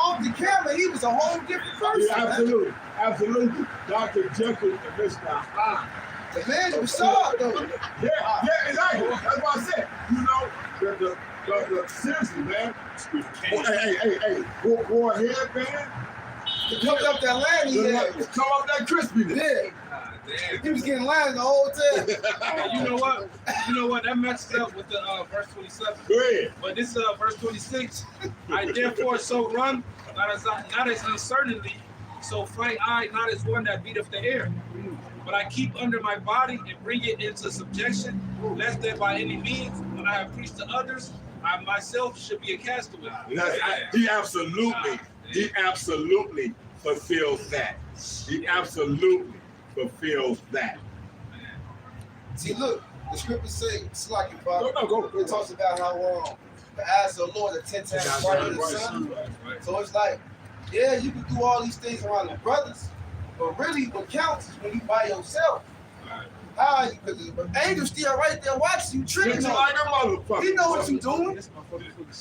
off the camera, he was a whole different person. Yeah, absolutely. Dr. Jekyll and Mr. Hyde. The man was sharp though. Yeah, exactly. That's what I said. You know, the seriously, man. Hey, wore a headband. He comes up that line, he had. Come up that crispiness. Yeah. He was getting lines the whole time. You know what? That matches up with the verse 27. Go ahead. But this verse 26. I therefore so run, not as uncertainly, so fight I, not as one that beateth the air. But I keep under my body and bring it into subjection, lest that by any means, when I have preached to others, I myself should be a castaway. He absolutely fulfills that. He absolutely fulfills that. See, look, the scriptures say, it's like you, Bob. Go. It talks about how the eyes of the Lord are 10 times brighter than the sun. So it's like, yeah, you can do all these things around the brothers, but really what counts is when you by yourself. How? Because the angel's still right there watching you, tricking Treat you you. like a motherfucker. He know what you doing. Yeah,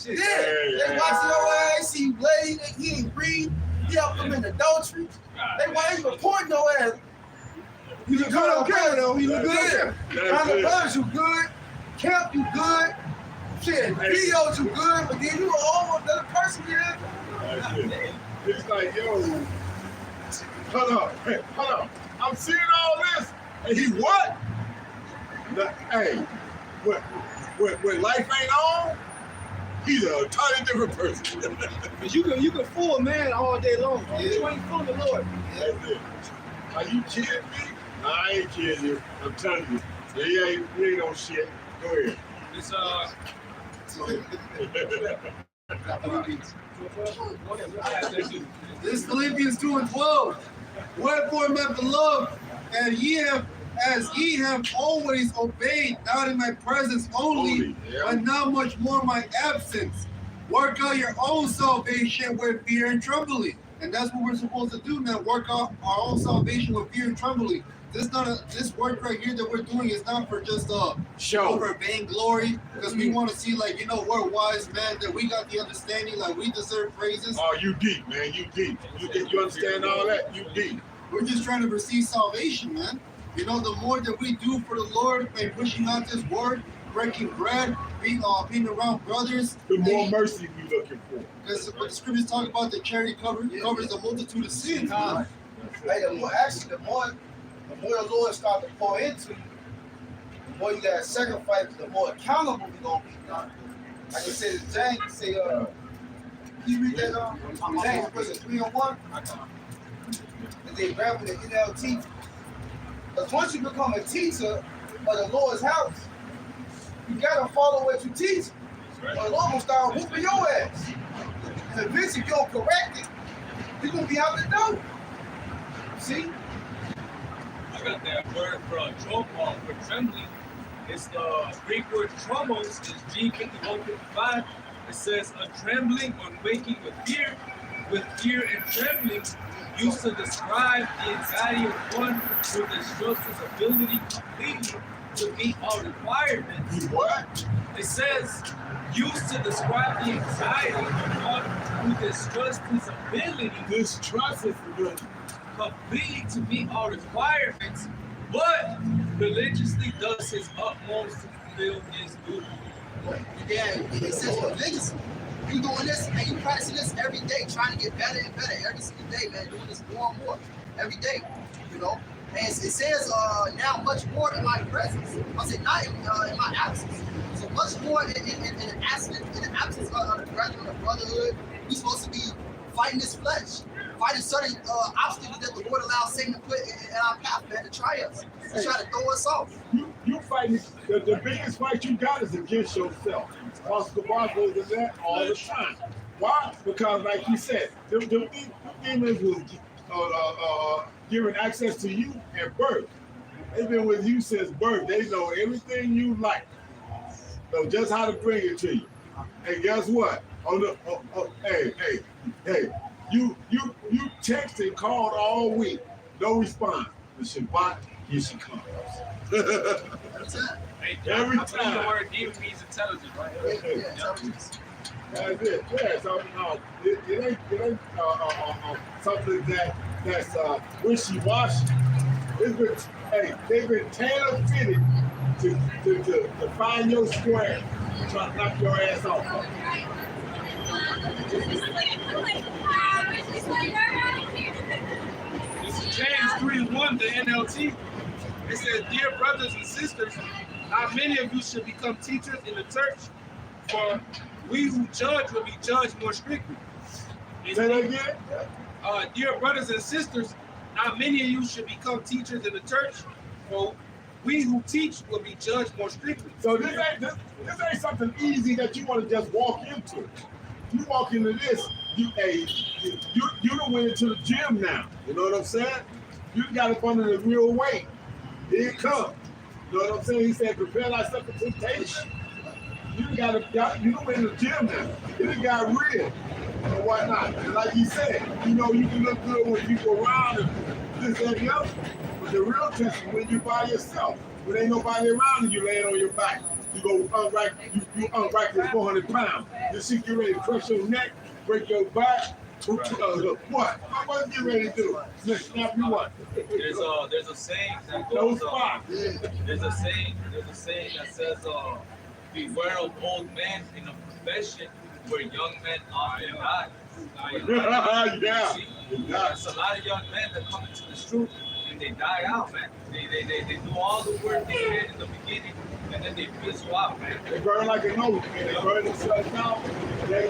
they watching your ass, see you lay, he ain't breathe. He helped them in adultery. They why he reporting your ass. You look good on camera though. He look good. Around the brothers, you good. Camp, you good. Shit, videos, you good. But then you almost another person here. That's it. It's like, yo, hold on. I'm seeing all this, and he what? Hey, when life ain't on, he's a totally different person. You can fool a man all day long. You ain't fooling the Lord. That's it. Are you kidding me? I ain't kidding you. I'm telling you. You ain't on shit. Go ahead. This This is Philippians 2:12. Wherefore, my beloved, as ye have always obeyed, not in my presence only, but now much more my absence. Work out your own salvation with fear and trembling. And that's what we're supposed to do, man. Work out our own salvation with fear and trembling. This work right here that we're doing is not for just show, for vainglory, because we want to see, like, we're wise men, that we got the understanding, like we deserve praises. Oh, you deep, man. You deep. You understand all that? You deep. We're just trying to receive salvation, man. The more that we do for the Lord by pushing out this word, breaking bread, being around brothers. The more mercy we looking for. Because what the scriptures talk about, the charity covers the multitude of sins. Hey, the more the Lord start to pour into you, the more you gotta sacrifice, the more accountable you're gonna be. Like I said, James, say, can you read that? James, was it 3:1? And they grab the NLT. Because once you become a teacher of the Lord's house, you gotta follow what you teach. Or the Lord will start whooping your ass. And eventually, if you don't correct it, you're gonna be out the door. See? I got that word for for trembling. It's the Greek word tromos, is G5155. It says a trembling or waking with fear and trembling used to describe the anxiety of one who distrusts his ability completely to meet all requirements. What? It says used to describe the anxiety of one who distrusts his ability Distrust is good. completely to meet all requirements, but religiously does his utmost to fulfill his duty. Yeah, it says religiously. You doing this, man, you practicing this every day, trying to get better and better every single day, man, doing this more and more every day, you know? And it says now much more in my presence. I said not in my absence. So much more in the absence of the brethren, of brotherhood. We're supposed to be fighting this flesh, fighting certain obstacles that the Lord allows Satan to put in our path, man, to try us, to try to throw us off. You fighting, the biggest fight you got is against yourself. Apostle Bar goes to that all the time. Why? Because like you said, the demons was giving access to you at birth. They've been with you since birth. They know everything you like. Know just how to bring it to you. And guess what? Hey, you text and called all week. No response. The Shabbat, here she comes. Hey, Every I believe time. the word demon means intelligent, right? Yeah, intelligence. That's it. Yeah, so it ain't something that's wishy-washy. They've been tailor-fitted to find your square, try to knock your ass off. This is James 3:1, the NLT. It says, "Dear brothers and sisters, not many of you should become teachers in the church, for we who judge will be judged more strictly." Say that again? Dear brothers and sisters, not many of you should become teachers in the church, for we who teach will be judged more strictly. So this ain't something easy that you want to just walk into. You walk into this, you done went into the gym now. You know what I'm saying? You got up under the real weight. Here it comes. You know what I'm saying? He said, prepare thyself for temptation. You done went in the gym now. You done got real and whatnot. And like he said, you know you can look good when people around and this and the other. But the real test is when you by yourself. When ain't nobody around and you laying on your back. You go unrack this 400 pounds. You see, get ready to crush your neck, break your back. What? What you ready to do? Snap you what? There's a saying that No goes spot. there's a saying that says beware of old men in a profession where young men often die. Yeah. There's a lot of young men that come into this truth and they die out, man. They do all the work they did in the beginning and then they fizzle out, man. They burn like a nose, man. They burn themselves out. They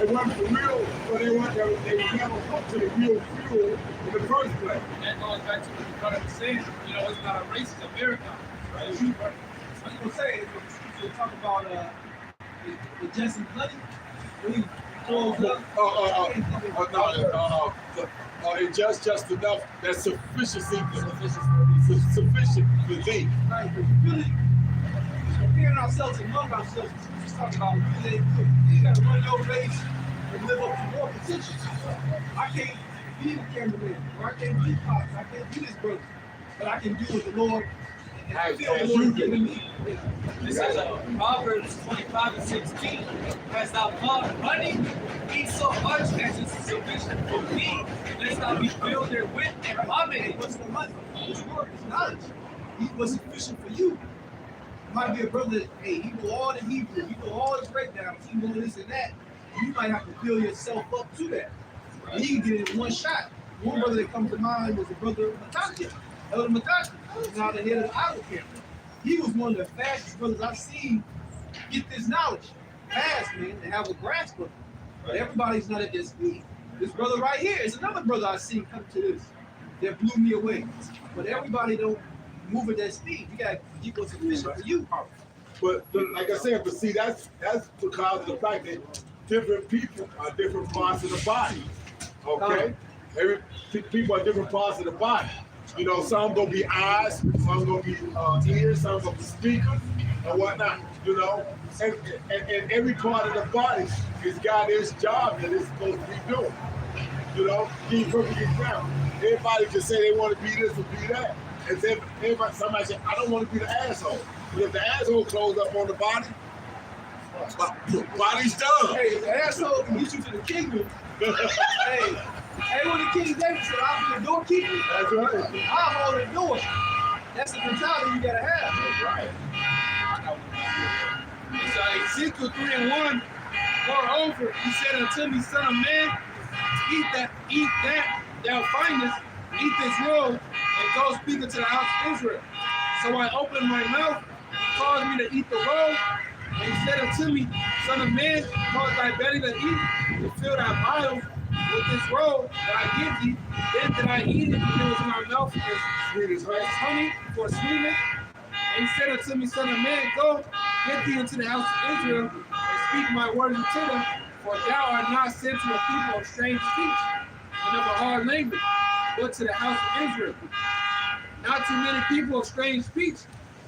weren't for real, but they never come to the real fuel in the first place. That goes back to what the brother was saying. You know, it's not a race, it's a marathon. Right? I was gonna say, you talk about the Jesse Bloody, when he closed up. It's just enough. That's sufficiency. Sufficient for thee. Right, but really, comparing ourselves among ourselves, we just talk about really good. You gotta run your race and live up to your position. I can't be the cameraman, or I can't be Pops, I can't be this brother, but I can do what the Lord and feel the Lord giving me. This is Proverbs 25:16. Has thou found money? Eat so much as is sufficient for thee. Lest thou be filled therewith and vomit. What's the money? This word is knowledge. Eat what's sufficient for you. might be a brother that, hey, he know all the Hebrew, he know all the breakdowns, he know this and that. You might have to build yourself up to that. And he can get it in one shot. One brother that comes to mind was the brother Matashia, Elder Matashia. He's now the head of the idol camp. He was one of the fastest brothers I've seen get this knowledge fast, man, and have a grasp of it. But everybody's not at their speed. This brother right here is another brother I've seen come to this that blew me away. But everybody don't move at that speed. You gotta keep what's sufficient for you. But like I said, but see, that's because of the fact that different people are different parts of the body. Okay, people are different parts of the body. You know, some gonna be eyes, some gonna be ears, some gonna be speakers and whatnot. You know, and every part of the body has got its job that it's supposed to be doing. You know, give you a perfect example. Everybody can say they want to be this or be that. And then somebody say, I don't want to be the asshole. But if the asshole close up on the body, body's done. Hey, the asshole can get you to the kingdom. hey, when the King David said, I'll be the doorkeeper, That's right. I'll hold the door. That's the mentality you gotta have. It's Ezekiel 3:1. Moreover, he said unto me, son of man, eat that thou findest, eat this roll, and go speak unto the house of Israel. So I opened my mouth, he caused me to eat the roll, and he said unto me, son of man, cause thy belly to eat, to fill thy bowels with this roll that I give thee. Then did I eat it, and it was in my mouth as sweet as honey for sweetness. And he said unto me, son of man, go, get thee into the house of Israel, and speak my words unto them, for thou art not sent to a people of strange speech, and of a hard language, but to the house of Israel. Not too many people of strange speech,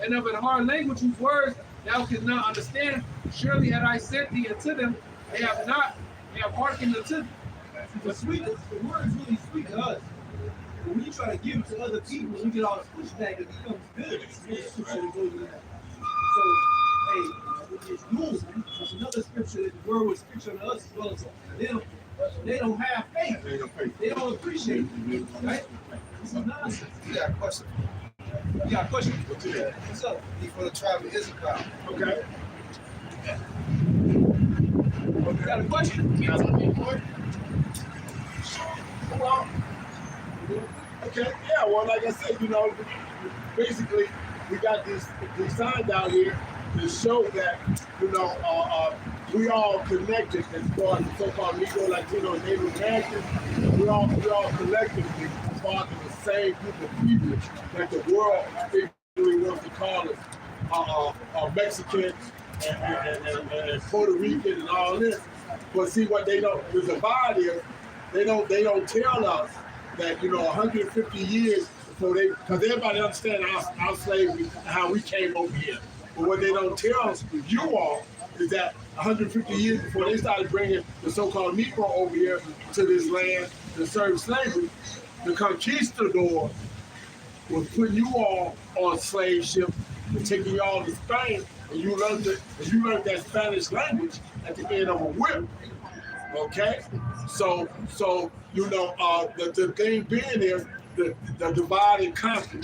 and of a hard language whose words thou canst not understand. Surely had I sent thee unto them, they have hearkened unto thee. The sweetness, the word is really sweet to us. But when you try to give it to other people, you get all the pushback, it becomes good. It's really scripture that goes with that. So, hey, it's rules, man. There's another scripture that the word was scripture to us as well as to them. They don't have faith. They don't appreciate it. Right? This is nonsense. You got a question? You got a question? What's up? He for the tribe of Issachar. Okay. You got a question? Well, okay, yeah, well, like I said, you know, basically, we got these signs out here to show that, you know, we all connected as far as the so-called Negro, Latino, and Native Americans. We all collectively part of the same group of people that the world basically wants to call us Mexicans and Puerto Rican and all this. But see, what they don't, the divide is, they don't tell us that, you know, 150 years before because everybody understands our slavery and how we came over here. But what they don't tell you all is that 150 years before they started bringing the so-called Negro over here to this land to serve slavery, the conquistador was putting you all on slave ships and taking you all to Spain, and you learned that Spanish language at the end of a whip. Okay, so you know, the thing being is the divide and conquer.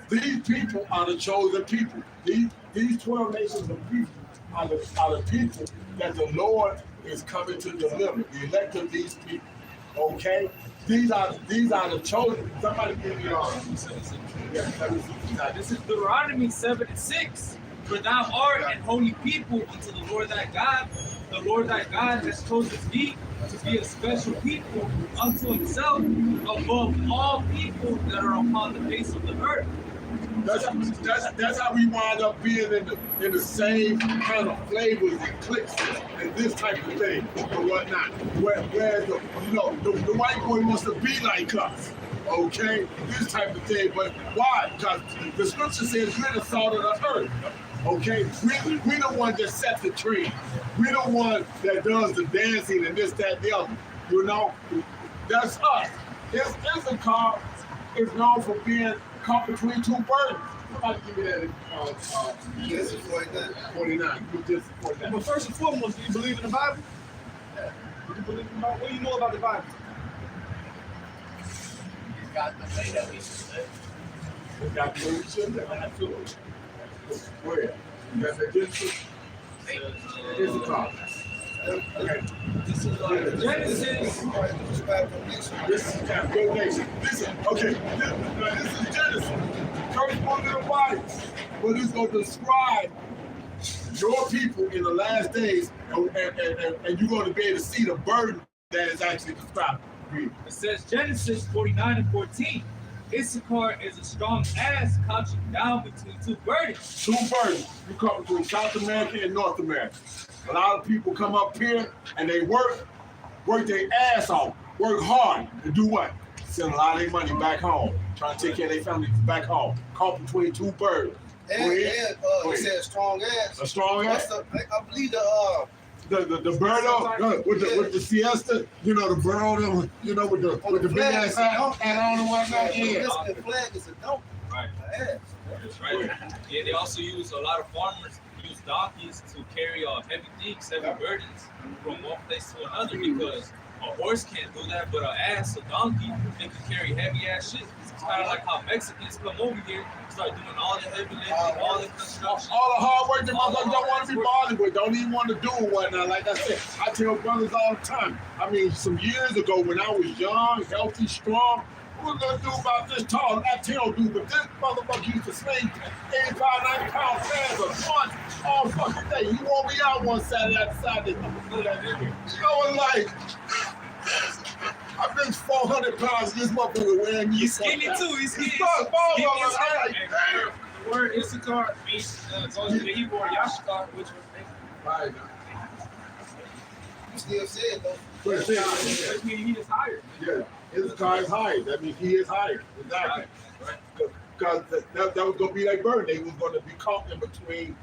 These people are the chosen people. These 12 nations of people are the people that the Lord is coming to deliver. The elect of these people. Okay, these are the chosen. Somebody give me This is Deuteronomy 7:6. For thou art an holy people unto the Lord thy God. The Lord thy God has chosen thee to be a special people unto himself above all people that are upon the face of the earth. That's how we wind up being in the same kind of flavors and cliques and this type of thing and whatnot. Whereas the white boy wants to be like us. Okay, this type of thing. But why? Because the scripture says we're the salt of the earth. Okay, we the one that set the tree. We the one that does the dancing and this, that, the other. You know, that's us. Issachar is known for being caught between two burdens. Somebody give me that. This is 49. 49. You just 49. But first and foremost, do you believe in the Bible? Do you believe in the Bible? What do you know about the Bible? Got the way that we should live. We got the absolutely. Where? That's a Genesis. Issachar. Okay. This is Genesis. This is good nation. Listen, okay. This is Genesis. First book of the Bible. But it's going to describe your people in the last days, and you're going to be able to see the burden that is actually described. It says Genesis 49:14. Issachar is a strong ass crouching down between two burdens. Two burdens. You come between South America and North America. A lot of people come up here and they work their ass off, work hard to do what? Send a lot of their money back home, trying to take care of their families back home. Caught between two burdens. It says strong ass. A strong ass. I believe The bird with the siesta, you know, the bird, you know, with the big ass hat on and whatnot. Yeah. The flag is a donkey. Right. That's right. Yeah, they also use a lot of farmers use donkeys to carry heavy things, heavy burdens from one place to another because a horse can't do that, but a donkey, they can carry heavy ass shit. It's kind of like how Mexicans come over here, start doing all the heavy lifting, all the construction. All the hard work that motherfuckers don't want to be bothered with, don't even want to do and whatnot. Like I said, I tell brothers all the time. I mean, some years ago when I was young, healthy, strong, what was gonna do about this tall? I tell dude, but this motherfucker used to swing 85, 90 pounds fast a month all fucking day. He won't be out one Saturday after Saturday. I was like, I bench 400 pounds. This motherfucker wearing me. He's skinny too. He's skinny. The word Issachar means goes to the Hebrew word Yashkar, which was Right. You still said though. which means he is higher. Yeah, his car is higher. That means he is higher. Exactly. Because that was going to be their burden. They was going to be caught in between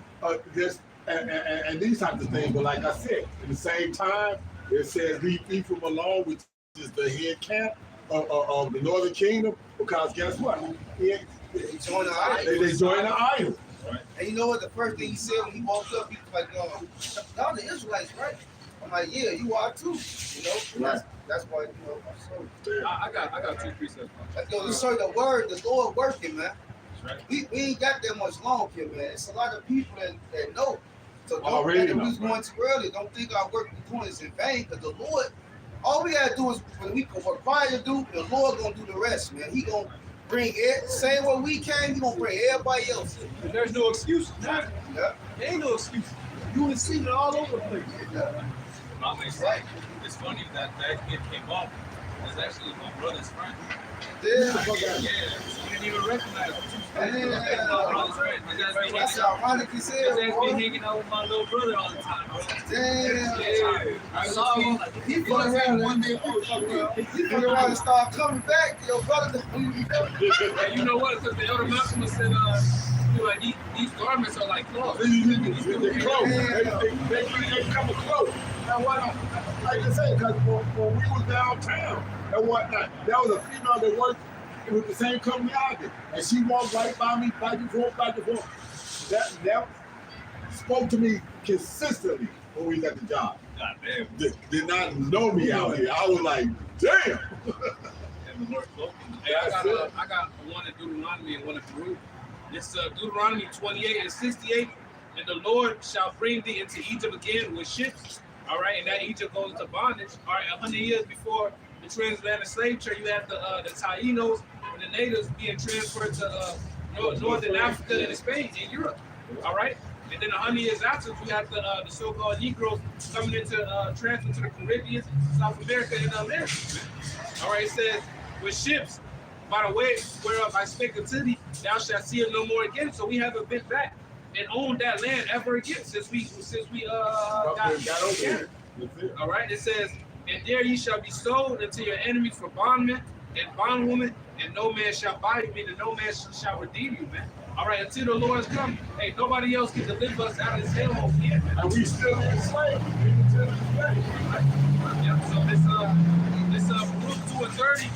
this and these types of things. But like I said, at the same time, it says leave Ephraim alone, which is the head camp of the Northern Kingdom. Because guess what? They joined the idol. They joined the idol. And you know what? The first thing he said when he walked up, he was like, y'all the Israelites, right? I'm like, yeah, you are too. You know, that's why, you know, I'm so. I got two precepts. Let's go to show the word, the Lord working, man. Right. We ain't got that much long here, man. It's a lot of people that know. So don't Already think know, we was going too early. Don't think our work we're doing is in vain, because the Lord, all we gotta do is when we required to do, the Lord gonna do the rest, man. He gonna bring it, same way we came, he gonna bring everybody else. And there's no excuse. Yeah. There ain't no excuse. You would see it all over the place. Right. It's funny that kid came up. It's actually my brother's friend. Yeah. Yeah, you didn't even recognize him. Yeah. My brother's friend. That's ironic you said, His ass bro. be hanging out with my little brother all the time, bro. Damn. Yeah. I saw him. He fuck around one day. He fuck around and start coming back. Your brother, And you know what? Because the elder Malcolm said, like these garments are like clothes. They close. They come close. Now what? Like I said, because when we was downtown and whatnot, there was a female that worked with the same company I did, and she walked right by me, back and forth, back and forth. That spoke to me consistently when we was at the job. God damn. Did not know me out here. I was like, damn. And the Lord spoke. Hey, I got one in Deuteronomy and one in Baruch. It's Deuteronomy 28:68. And the Lord shall bring thee into Egypt again with ships. All right, and that Egypt goes into bondage. All right, 100 years before the transatlantic slave trade, you have the Tainos and the natives being transferred to Northern Africa and Spain and Europe. All right, and then 100 years after, we have the so-called Negroes coming into transfer to the Caribbean, South America, and America. All right, it says with ships. By the way, whereof I spake unto thee, thou shalt see it no more again. So we haven't been back and owned that land ever again since we got over here. All right, it says, and there ye shall be sold unto your enemies for bondmen and bondwomen, and no man shall buy you, meaning no man shall redeem you, man. All right, until the Lord's come, hey, nobody else can deliver us out of this hellhole yet. And we still enslaved. Yeah, so this Baruch 2:30,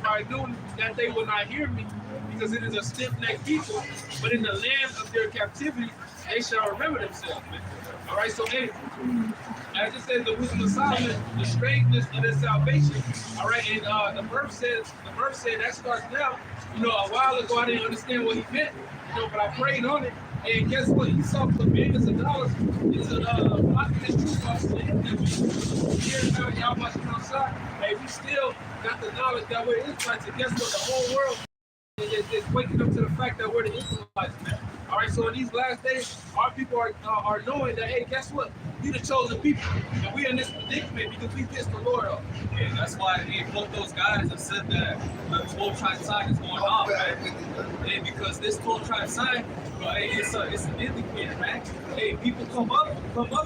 I knew that they will not hear me because it is a stiff-necked people, but in the land of their captivity, they shall remember themselves, man. All right, so hey, as it says, the wisdom of Solomon, the strangeness of their salvation. All right, and the verse said that starts now. You know, a while ago I didn't understand what he meant, you know, but I prayed on it, And guess what? Esau put millions of dollars into blocking this truth off the internet. Here now, y'all watching outside. Hey, we still got the knowledge that we're Israelites. And guess what? The whole world is waking up to the fact that we're the Israelites, man. All right, so in these last days, our people are knowing that, hey, guess what? We the chosen people, and we in this predicament because we pissed the Lord off. And that's why both those guys have said that the 12 tribe sign is going off, man. Hey, because this 12 tribe sign, hey, it's an indicator, man. Hey, people come up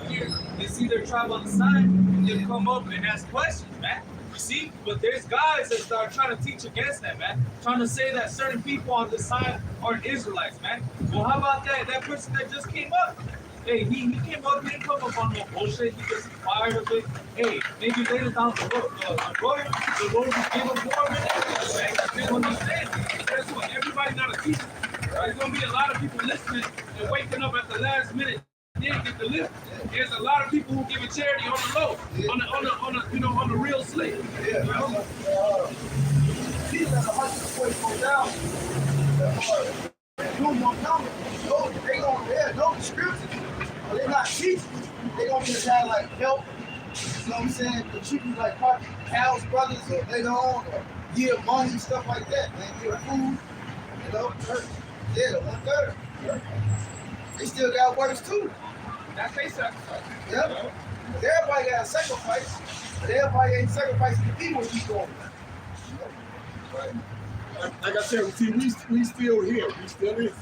here and see their tribe on the sign, and then come up and ask questions, man. You see, but there's guys that are trying to teach against that, man. Trying to say that certain people on the side aren't Israelites, man. Well, how about that person that just came up? Hey, he came up, he didn't come up on no bullshit. He just fired of it. Hey, maybe later down the road, the Lord will give him more of it, man. They don't understand. Guess what? Everybody's not a teacher. There's gonna be a lot of people listening and waking up at the last minute. Didn't get the lift. There's a lot of people who give a charity on the low, on the real slate. Yeah. These are the 144,000. No more coming. No, they don't. There's no description. They're not teaching. They gonna just have like help. You know what I'm saying? The treat you like Hal's brothers or later on, or give money, stuff like that. Man, give food. You know, yeah, the 1/3. They still got works too. That's their sacrifice. Yep. Everybody got a sacrifice, but everybody ain't sacrificing the people keep going. Right. Like I said, see, we still here. We still in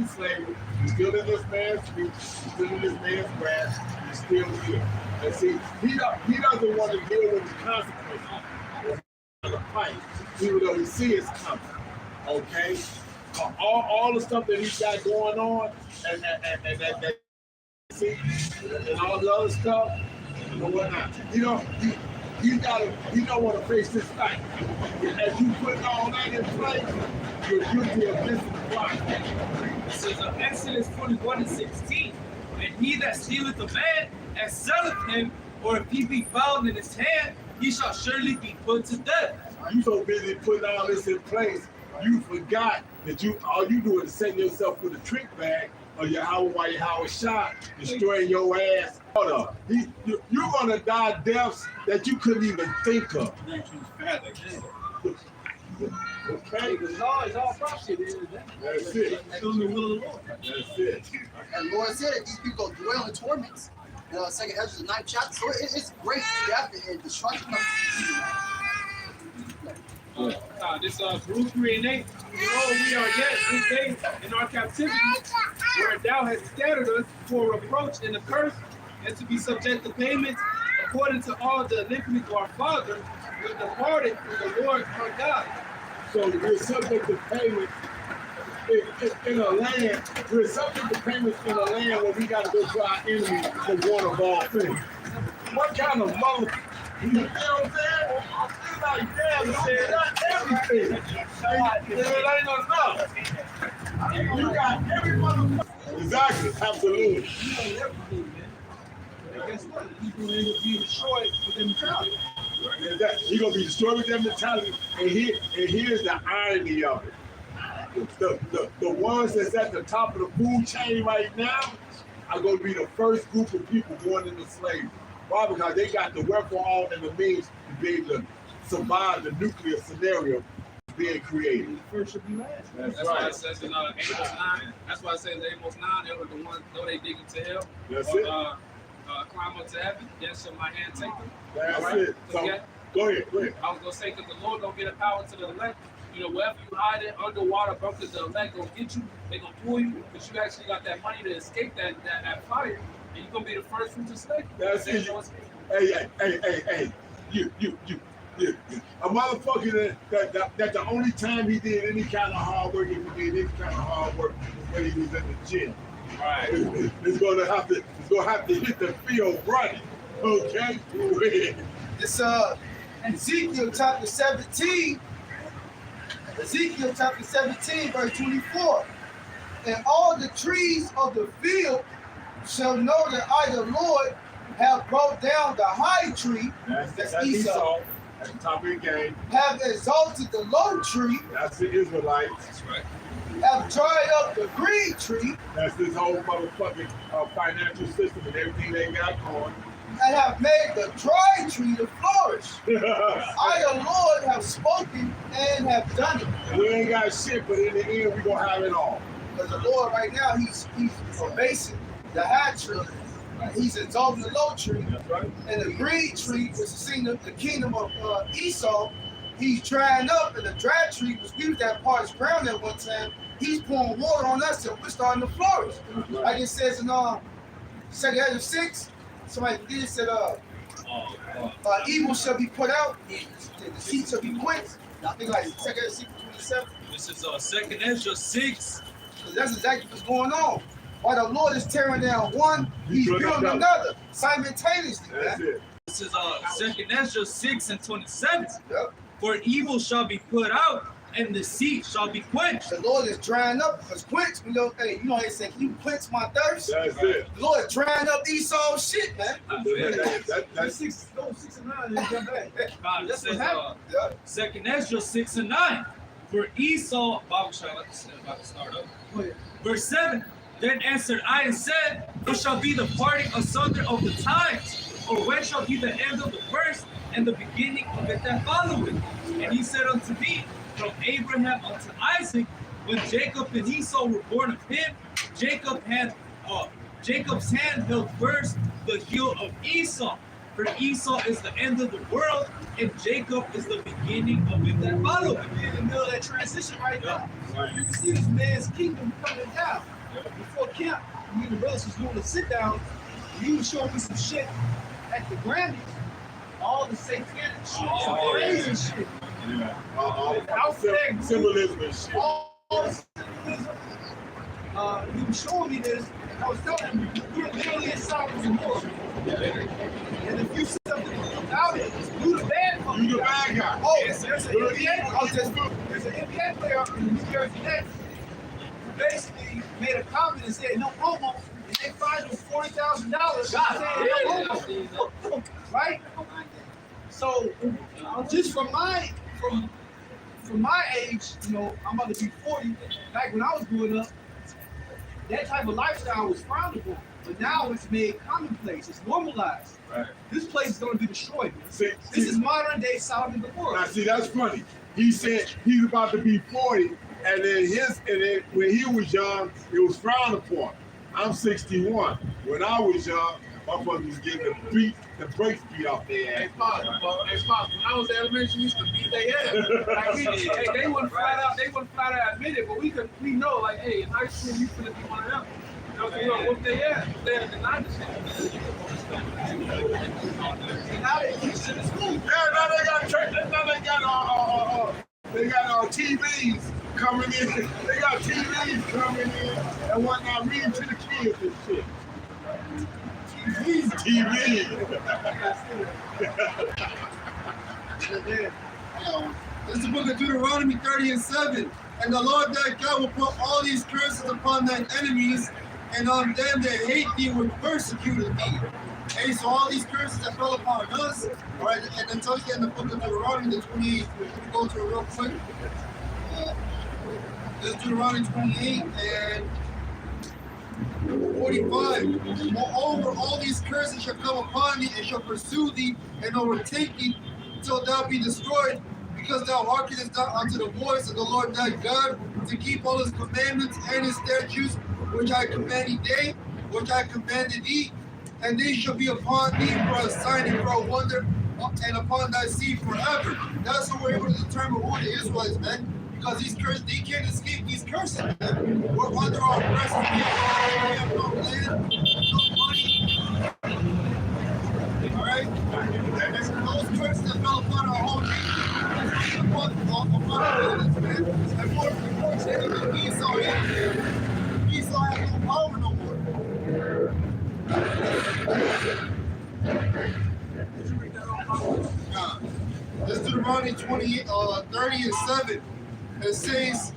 slavery. We still in this man's feet. We still in this man's grasp. We still here. And see, he doesn't want to deal with the consequences of the fight, even though he sees it's coming. Okay? All the stuff that he's got going on, and that see, and all the other stuff, and whatnot. You don't want to face this fight. As you put all that in place, you're guilty of missing the block. This is Exodus 21:16. And he that stealeth a man and selleth him, or if he be found in his hand, he shall surely be put to death. You so busy putting all this in place, you forgot that all you do is set yourself with a trick bag or your Howard shot, destroying your ass. You're gonna die deaths that you couldn't even think of. Okay? The law is all prophecy. That's it. That's the will of the Lord. That's it. And Lord said that these people dwell in torments. Second Ezra, the 9th chapter. So it's great death and destruction of This Ruth 3 and 8. Behold, we are yet this day in our captivity, where thou hast scattered us for reproach and a curse, and to be subject to payments according to all the iniquity of our fathers, which departed from the Lord our God. So we're subject to payment in a land. We're subject to payments in a land where we got to go to our enemy for one of all things. What kind of mother? You know what I'm saying? It's like, damn, man, not everything. It ain't enough. You got every motherfucker. Exactly, absolutely. And guess what? People ain't gonna be destroyed with them mentality. You're gonna be destroyed with that mentality. And here's the irony of it. The ones that's at the top of the food chain right now are gonna be the first group of people going into slavery. Why? Because they got the wherewithal and the means to be able to survive the nuclear scenario being created. First should be last. That's Why right. it says in Amos 9. That's why it says in Amos 9, they were the ones, though they dig into hell, That's or, it. climb up to heaven, yet shall my hand take them. That's All right? it. So, go ahead. I was gonna say, because the Lord don't get a power to the elect. You know, wherever you hide it, underwater bunkers, the elect gonna get you. They gonna pull you, because you actually got that money to escape that fire, and you're gonna be the first one to escape. That's it. Hey. You. A motherfucker that the only time he did any kind of hard work, if he did any kind of hard work, was when he was in the gym. Right. It's gonna have to hit the field running. Okay? It's Ezekiel chapter 17. Ezekiel chapter 17, verse 24. And all the trees of the field shall know that I, the Lord, have brought down the high tree, that's Esau, at the top of the game. have exalted the low tree, That's the Israelites. That's right. have dried up the green tree, That's this whole motherfucking financial system and everything they got going. and have made the dry tree to flourish. I, the Lord, have spoken and have done it. We ain't got shit, but in the end, we gonna have it all. Because the Lord right now, he's abasing the high tree. He's exalting the low tree. That's right. And the green tree, which is the kingdom of Esau, he's drying up. And the dry tree, which we was that parched ground at one time, he's pouring water on us and we're starting to flourish. Like it says in 2 Ezra 6, somebody did said, evil shall be put out, the deceit shall be quenched. I think like 2 Ezra 6, 27. This is 2 Ezra 6. Because that's exactly what's going on. While the Lord is tearing down one, he's building another simultaneously. That's Man. it. This is 2 Ezra 6 and 27. Yep. For evil shall be put out, and deceit shall be quenched. The Lord is drying up because quench, hey, you know they say, can you quench my thirst? That's it. The Lord is drying up Esau's shit, man. That's 6 and 9 and come back. This is Yeah. 2 Ezra 6 and 9. For Esau, Bible shall about to start up. Go ahead. Verse 7. Then answered I and said, what shall be the parting asunder of the times? Or when shall be the end of the first and the beginning of it that followeth? And he said unto me, from Abraham unto Isaac, when Jacob and Esau were born of him, Jacob's hand held first the heel of Esau. For Esau is the end of the world, and Jacob is the beginning of it that followeth. We're in the middle of that transition right now. You can see this man's kingdom coming down. Before camp, me and the brothers was doing a sit down, and he was showing me some shit at the Grammys. All the satanic shit, some crazy shit. Yeah. Symbolism and shit. All the symbolism. He was showing me this, and I was telling him, we're literally in Sodom and Gomorrah. And if you see something about it, you the bad one. You the bad guy. Oh, There's an NBA player in the New Jersey Nets who basically made a comment and said no homo, and they fined him $40,000. Right? So just from my age, you know, I'm about to be 40. Back when I was growing up, that type of lifestyle was frowned upon. But now it's made commonplace. It's normalized. Right. This place is going to be destroyed. See, This is modern day Sodom and Gomorrah. now, see, that's funny. He said he's about to be 40, and then when he was young, it was frowned upon. I'm 61. When I was young, motherfuckers was getting the brakes beat off their ass. Hey, Pop, when I was in elementary, we used to beat their ass. Like, they wouldn't flat out admit it, but we know, like, hey, in high school, you finna be one of them. You know, so whoop their ass. They had to deny the shit. And now they teach it in school. Yeah, now they got TVs coming in. They got TVs coming in and whatnot, reading to the kids and shit. TV. This is the book of Deuteronomy 30 and 7. And the Lord thy God will put all these curses upon thine enemies, and on them that hate thee will persecute thee. Okay, so all these curses that fell upon us, all right, and then tells you in the book of Deuteronomy, the 28th, we go to it real quick. This is Deuteronomy 28 and 45. Moreover, all these curses shall come upon thee and shall pursue thee and overtake thee until thou be destroyed, because thou hearkenest not unto the voice of the Lord thy God to keep all his commandments and his statutes, which I commanded thee, and they shall be upon thee for a sign and for a wonder, and upon thy seed forever. That's how we're able to determine who the Israelites, man. Because these curses, they can't escape these curses, man. We're under our oppression. We have no land, no money. Alright? And those curses that fell upon our whole nation, upon our village, man. And more importantly, Esau has no power no more. This is Deuteronomy 30 and 7. It says,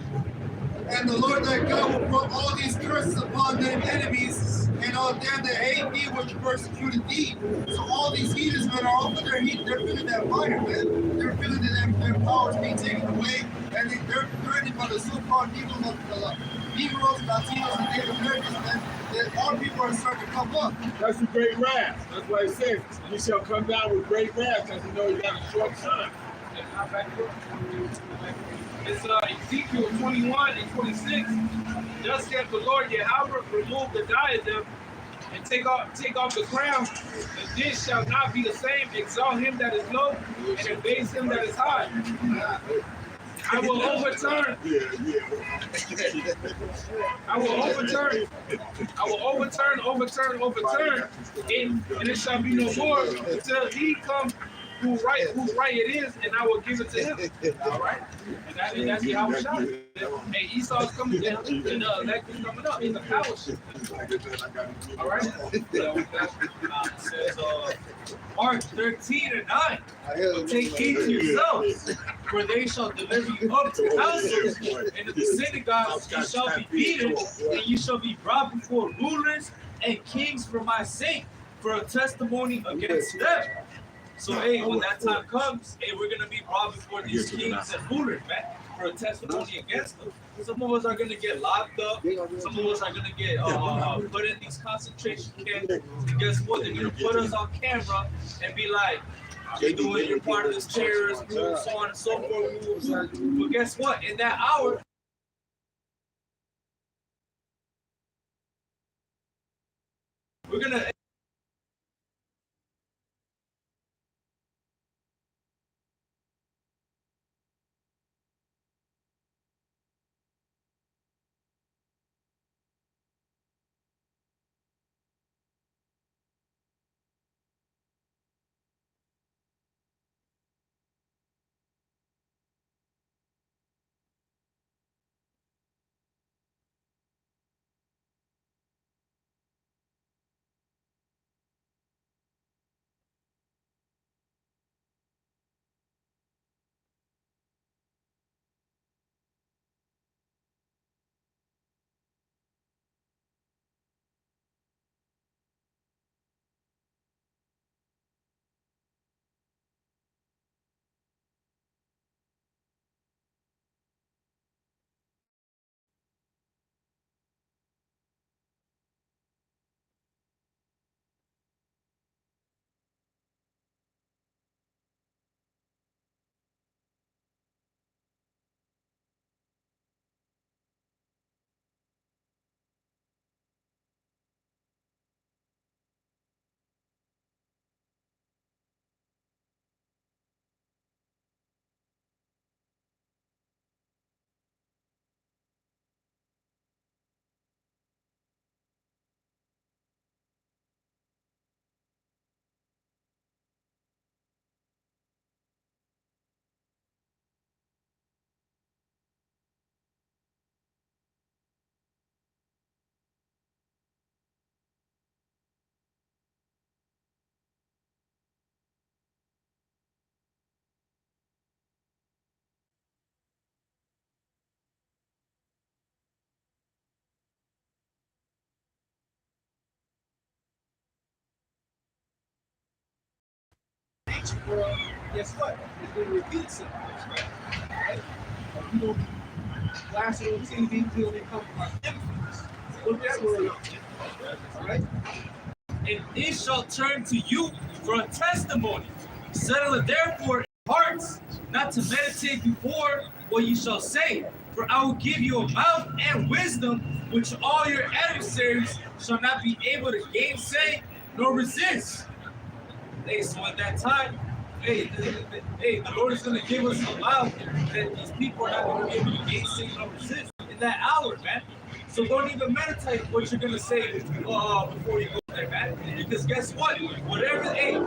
and the Lord thy God will put all these curses upon thine enemies, and all them that hate me which persecuted thee. So all these heathens, man, are all their heat. They're feeling that fire, man. They're feeling that their powers being taken away, and they're threatened by the so-called Negroes, Latinos, and Native Americans, man. That all people are starting to come up. That's the great wrath. That's why it says, you shall come down with great wrath, as you know you got a short time. It's Ezekiel 21 and 26. Thus saith the Lord Yahweh, remove the diadem and take off the crown, and this shall not be the same. Exalt him that is low and abase him that is high. I will overturn. I will overturn it, and it shall be no more until he come whose right it is, and I will give it to him. All right, and that's how we shot it. Hey, Esau's coming down, and that is coming up in the power shift. All right. It says, Mark 13 and 9. But take heed to yourselves, for they shall deliver you up to councils, and in the synagogues you shall be beaten, and you shall be brought before rulers and kings for my sake, for a testimony against them. So, hey, when that time comes, hey, we're gonna be brought before these kings and rulers, man, for a testimony against them. Some of us are gonna get locked up. Some of us are gonna get put in these concentration camps. And guess what? They're gonna put us on camera and be like, you're part of this terrorist group, so on and so forth. But guess what? In that hour, we're gonna. ancient world, guess what? It's going to repeat itself. Right? You don't be blasting on TV until they come from our influence. Look that word up. All right? And it shall turn to you for a testimony. Settle it therefore in hearts, not to meditate before what you shall say. For I will give you a mouth and wisdom, which all your adversaries shall not be able to gainsay nor resist. Hey, so at that time, the Lord is going to give us a mouth that these people are not going to be able to gainsay nor resist in that hour, man. So don't even meditate what you're going to say before you go there, man. Because guess what? Whatever you say, the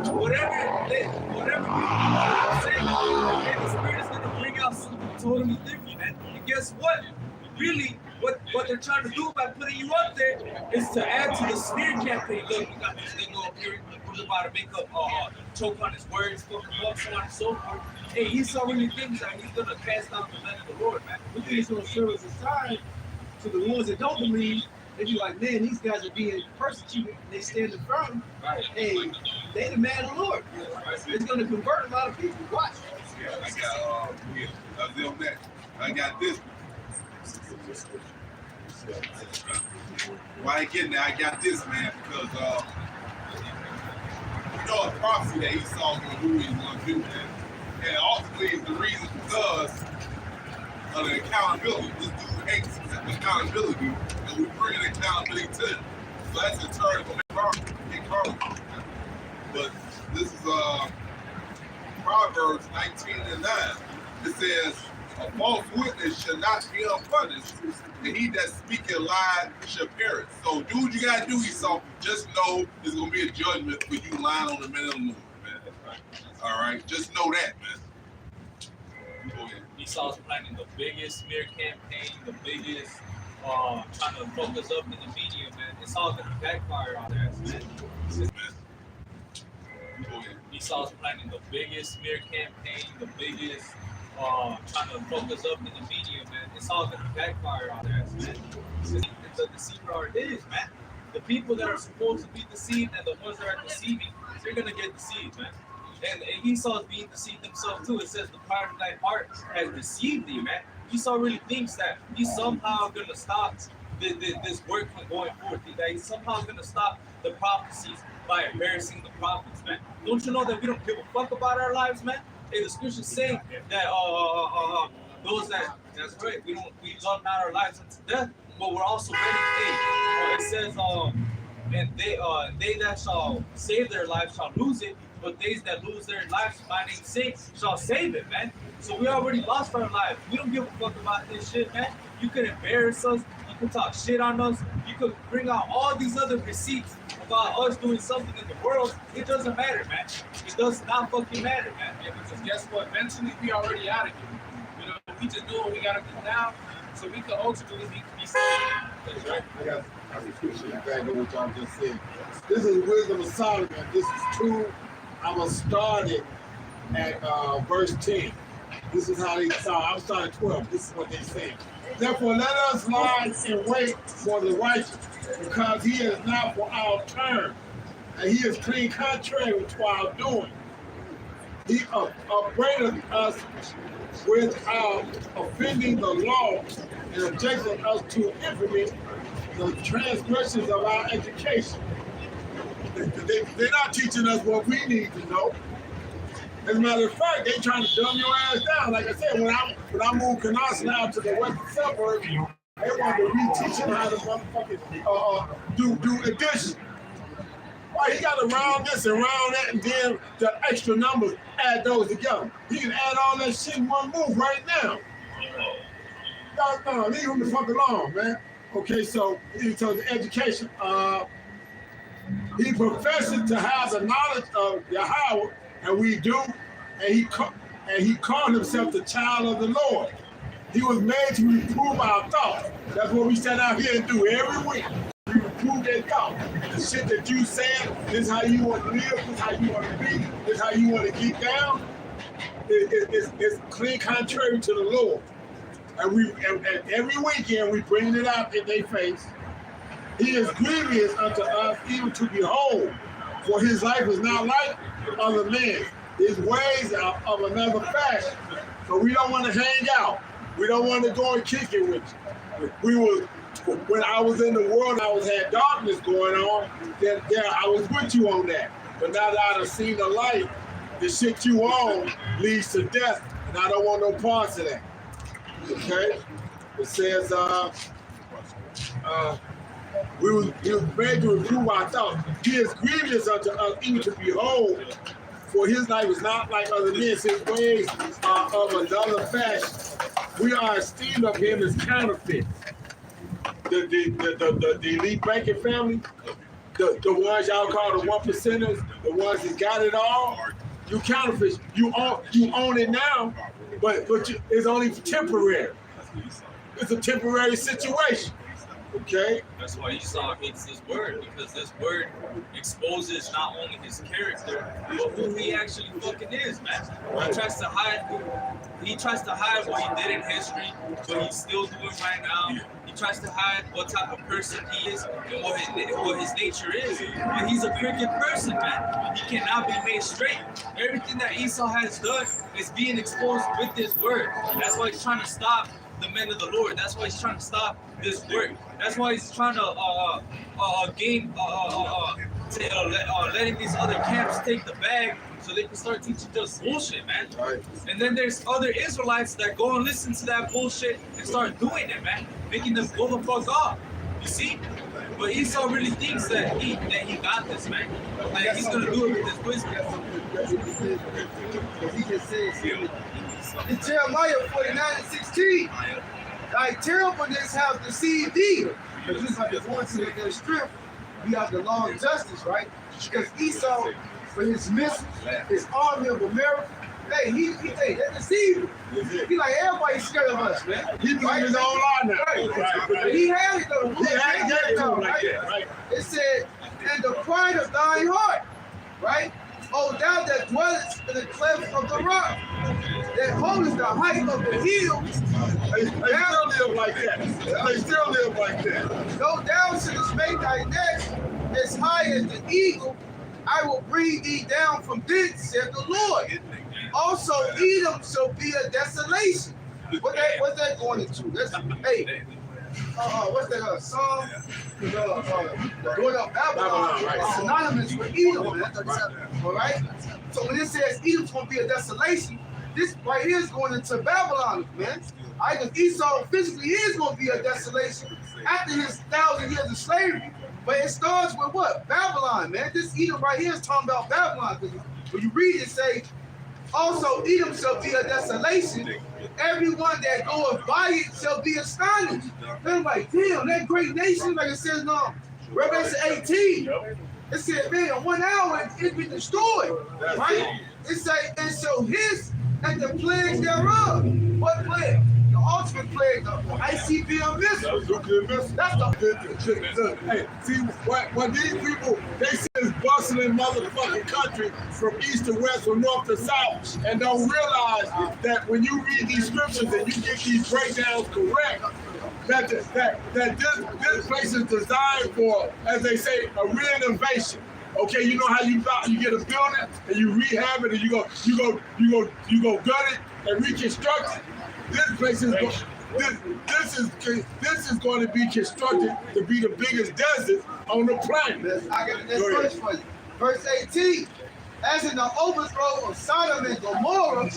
Spirit is going to bring out something totally different, man. And guess what? Really, what they're trying to do by putting you up there is to add to the smear campaign. Look, we got this nigga up here who's about to make up, choke on his words, fuck him up, so on and so forth. Hey, he's already thinks that he's going to cast down the land of the Lord, man. We think it's going to serve as a sign to the ones that don't believe They be like, man, these guys are being persecuted. They stand firm. Right. Hey, they the man of the Lord. It's going to convert a lot of people. Watch. Yeah, I got this. Why I getting there? I got this, man, because you know a prophecy that he saw who he's going to do, man. And ultimately, it's the reason because of the accountability. This dude hates accountability, and we bring accountability to him. So that's in turn for encouragement. But this is Proverbs 19:9. It says, a false witness shall not be unpunished, and he that speaketh lie shall perish. So do what you gotta do, Esau. Just know there's gonna be a judgment for you lying on the man of the Lord, man. All right, just know that, man. Go ahead. Esau's planning the biggest smear campaign, the biggest trying to focus up in the media, man. It's all gonna backfire on their ass, man. Go ahead. Esau's planning the biggest smear campaign, the biggest trying to focus up in the media, man. It's all gonna backfire on their ass, man. The deceiver are his, man. The people that are supposed to be deceived and the ones that are deceiving, they're gonna get deceived, man. And Esau's being deceived himself too. It says the pride of thy heart has deceived thee, man. Esau really thinks that he's somehow gonna stop this work from going forward. That he's somehow gonna stop the prophecies by embarrassing the prophets, man. Don't you know that we don't give a fuck about our lives, man? Hey, the scriptures say that those that's right. We love not our lives unto death, but we're also ready. It says and they that shall save their lives shall lose it, but they that lose their lives for my name's sake shall save it, man. So we already lost our lives. We don't give a fuck about this shit, man. You could embarrass us. You could talk shit on us. You could bring out all these other receipts about us doing something in the world. It doesn't matter, man. It does not fucking matter, man. Yeah, because guess what? Eventually, we already out of here. You know, we just do what we gotta do now, so we can ultimately be saved. That's right. I got a scripture back on what y'all just said. This is Wisdom of Solomon. This is 2. I'm going to start it at verse 10. This is how they start. I'm starting 12. This is what they say. Therefore, let us lie and wait for the righteous, because he is not for our turn, and he is clean contrary to our doing. He upbraideth us without offending the law, and objecting us to infamy, the transgressions of our education. They're not teaching us what we need to know. As a matter of fact, they trying to dumb your ass down. Like I said, when I moved Canarsie out to the western suburbs, they wanted to reteach him how to motherfucking do addition. Why he got to round this and round that, and then the extra numbers, add those together. He can add all that shit in one move right now. No, leave him the fuck alone, man. Okay, so the education, he professes to have the knowledge of Yahweh, and we do, and he called himself the child of the Lord. He was made to reprove our thoughts. That's what we set out here and do every week. We reprove their thoughts. The shit that you saying, this is how you want to live, this is how you want to be, this is how you want to get down. It's clean contrary to the Lord. And every weekend we bring it out in their face. He is grievous unto us even to behold, for his life is not like other men. His ways are of another fashion. So we don't want to hang out. We don't want to go and kick it with you. When I was in the world, had darkness going on, then I was with you on that. But now that I've seen the light, the shit you own leads to death, and I don't want no parts of that. Okay? It says, we was made to reprove our thoughts. He is grievous unto us even to behold, for his life is not like other men. His ways are of another fashion. We are esteemed of him as counterfeits. The elite banking family, the ones y'all call the 1%ers, the ones that got it all, you counterfeits. You own it now, but it's only temporary. It's a temporary situation. Okay. That's why Esau hates this word, because this word exposes not only his character, but who he actually fucking is, man. He tries to hide what he did in history, but he's still doing right now. He tries to hide what type of person he is and what his nature is. But he's a crooked person, man. He cannot be made straight. Everything that Esau has done is being exposed with this word. That's why he's trying to stop the men of the Lord. That's why he's trying to stop this work. That's why he's trying to letting these other camps take the bag so they can start teaching just bullshit, man. Right. And then there's other Israelites that go and listen to that bullshit and start doing it, man, making them go the fuck off. You see? But Esau really thinks that he got this, man. Like he's gonna do it with his wisdom. He just says in Jeremiah 49:16, thy terribleness have deceived thee. Because just like the one to their strength, we have the law of justice, right? Because Esau, for his missiles, his army of America, hey, they deceived him. He like, everybody's scared of us, man. He put his own lie now. Right. He had it though. He had it though, like that, right? It said, and the pride of thine heart, right? O thou that dwellest in the cleft of the rock, that holdest the height of the hills. They still live like that. They still live like that. Though thou shouldest make thy neck as high as the eagle, I will bring thee down from thence, said the Lord. Also, Edom shall be a desolation. What's that going into? That's, hey, what's that song? The Lord of Babylon, right? Synonymous with Edom, man. All right? So when it says Edom's going to be a desolation, this right here is going into Babylon, man. Because Esau physically is going to be a desolation after his 1,000 years of slavery. But it starts with what? Babylon, man. This Edom right here is talking about Babylon. Because when you read it, say, also Edom shall be a desolation. Everyone that goeth by it shall be astonished. They're like, damn, that great nation, like it says in Revelation 18. It said, man, in 1 hour it be destroyed. Right? It say, and so his and the plagues thereof. What plague? The ultimate plague, the ICBM missile. That's the Hey, see what these people, they see this bustling motherfucking country from east to west, from north to south, and don't realize that when you read these scriptures and you get these breakdowns correct, that this place is designed for, as they say, a renovation. Okay, you know how you get a building and you rehab it and you go gut it and reconstruct it. This place is this is going to be constructed to be the biggest desert on the planet. I got this verse for you. Verse 18. As in the overthrow of Sodom and Gomorrah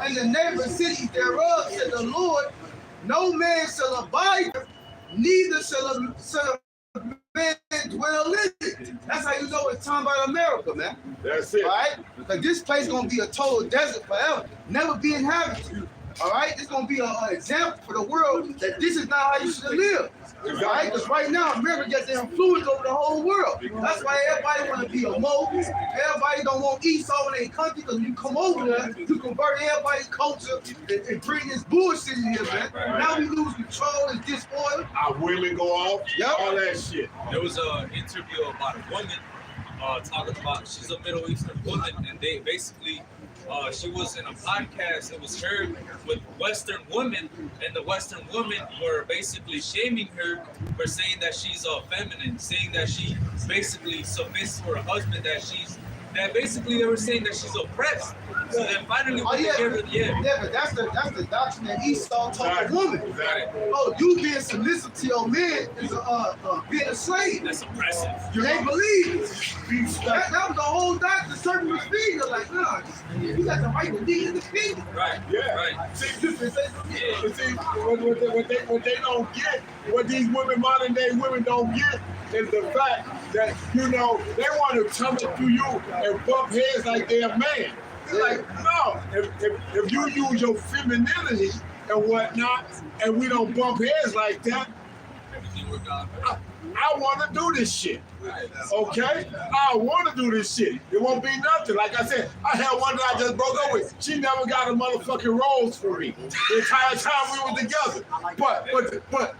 and the neighbor cities thereof, said the Lord, no man shall abide, neither shall a man dwell in it. That's how you know it's talking about America, man. That's it. All right? Because this place is going to be a total desert forever. Never be inhabited. All right? It's going to be an example for the world that this is not how you should live. All right? Because right now, America gets the influence over the whole world. That's why everybody want to be a mo. Everybody don't want Esau in their country because you come over there, you convert everybody's culture and bring this bullshit in here, man. Now we lose control and disorder. Our women go off, all that shit. There was an interview about a woman talking about, she's a Middle Eastern woman, and they basically, she was in a podcast. It was her with Western women, and the Western women were basically shaming her for saying that she's feminine, saying that she basically submits to her husband, that basically they were saying that she's oppressed. So then finally when they gave her, but that's the doctrine that Esau taught the woman. Right. Oh, you being submissive to your man is being a slave. That's oppressive. They believe it. That was the whole doctrine. The serpent was feeding her like, nah, you got the right to be independent. Right. Yeah. Right. See, what they don't get, what these women, modern day women don't get, is the fact that, you know, they want to come to you and bump heads like they're a man. It's like, no, if you use your femininity and whatnot, and we don't bump heads like that, I want to do this shit. Okay? I want to do this shit. It won't be nothing. Like I said, I had one that I just broke up with. She never got a motherfucking rose for me the entire time we were together.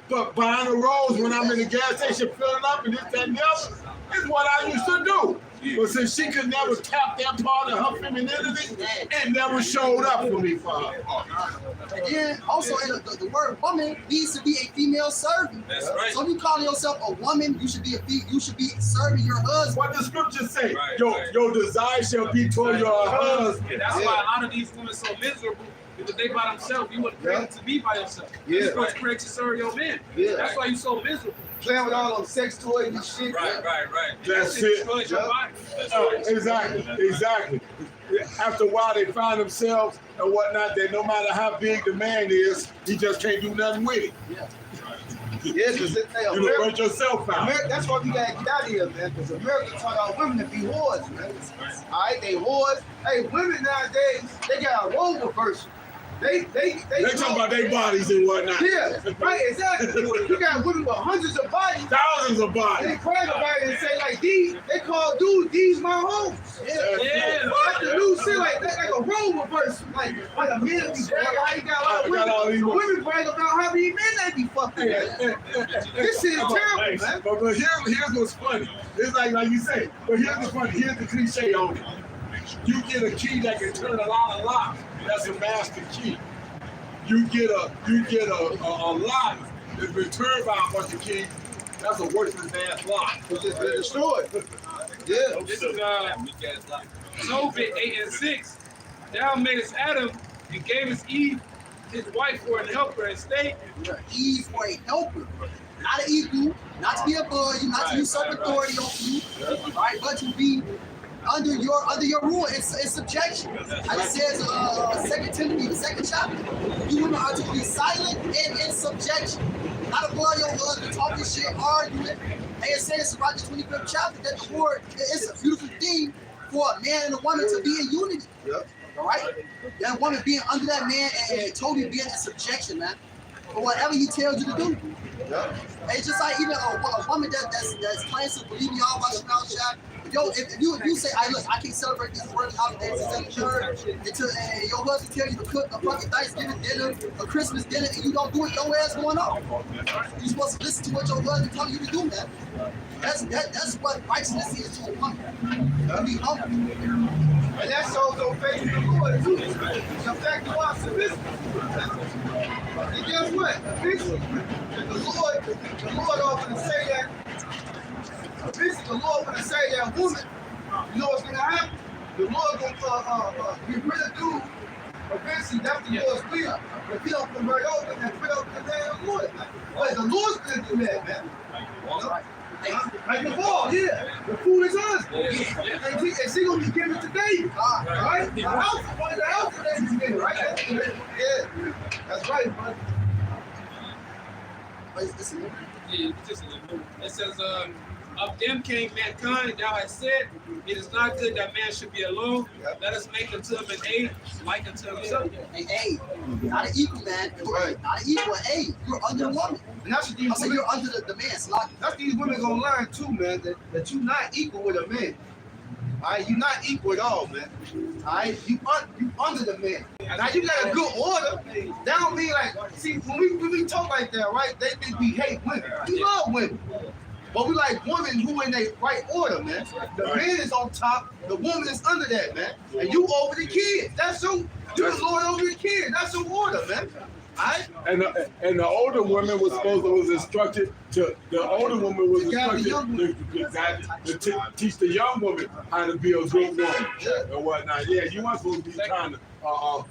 But buying a rose when I'm in the gas station filling up and this, that, and the other is what I used to do. But since she could never tap that part of her femininity, it never showed up for me, Father. And then also in the word woman means to be a female servant. That's right. So if you call yourself a woman, you should be serving your husband. What the scripture say? Right, Your desire shall be toward your husband. And that's why a lot of these women so miserable because they by themselves. You weren't created to be by yourself. You're supposed to create to serve your men. Yeah. That's why you so miserable. Playing with all those sex toys and shit. Right. That's It it. destroys your body. Exactly. After a while, they find themselves and whatnot that no matter how big the man is, he just can't do nothing with it. Yeah, because You look right yourself out. that's why we gotta get out of here, man. Because America taught our women to be whores, man. All right, they whores. Hey, women nowadays, they got a role reversal. They talking about their bodies and whatnot. Yeah, right, exactly. You got women with hundreds of bodies. Thousands of They bodies. cry about it and say like these. They call dudes these my hoes. Yeah. Like the new shit like that, like a role reversal. Like a man be bragging how he got all the women. Women brag about how many men they be fucking. This shit is terrible, man. But here's what's funny. It's like you say. But here's the funny. Here's the cliche on it. You get a key that can turn a lot of locks. That's a master key. You get a lock that's been turned by a bunch of keys. That's a worthless ass lock. It's just been destroyed. Yeah. This is Tobit 8:6. Thou madest Adam and gavest Eve his wife for an helper and state. Eve for a helper, not an equal, not to be above you, not to usurp authority over you, right? But to be under your rule and subjection. As it says, 2 Timothy, the 2nd chapter, you women are to be silent and in subjection, not above your husband, talking shit, arguing. And it says throughout the 25th chapter that the Lord is a beautiful thing for a man and a woman to be in unity. Yep. All right, that woman being under that man and totally being in subjection, man, for whatever he tells you to do. Yep. It's just like even a woman that's claiming to believe in Yahweh Shemel Shah. If you say, "I look, I can't celebrate these worthy holidays until your husband tell you to cook a fucking Thanksgiving dinner, a Christmas dinner, and you don't do it, your ass going off. You're supposed to listen to what your husband telling you to do, man. That's what righteousness is to a woman. To be humble. And that shows no faith in the Lord too. It's a fact of our submission. And guess what? Eventually, the Lord often say that. Eventually, the Lord gonna say that woman. You know what's gonna happen? The Lord gonna get rid of dude. Eventually, that's the Lord's will. If he don't convert over and put up the name of the Lord, but the Lord's gonna do that, man. Like the ball, yeah. The food is us. And she gonna be given to David. Right? The house, one of the house that she's getting, right? Yeah. That's right, bud. Yeah, it says, of them came mankind, thou hast said, it is not good that man should be alone. Let us make unto him an aid, like unto himself. An aid, not an equal, man. Right. Not an equal, an aid. You're under the woman. And that's what these I say women, you're under the man. Sloppy. that's these women gonna learn too, man, that you're not equal with a man. All right, you're not equal at all, man. All right, you under the man. Now you got a good order. That don't mean like, see, when we talk like that, right? They think we hate women. We love women. But we like women who in their right order, man. The man is on top, the woman is under that, man. And you over the kids. That's your, you the Lord over the kids. That's your order, man. All right? And the older woman was instructed to teach the young woman how to be a good woman and whatnot. Yeah, you weren't supposed to be trying to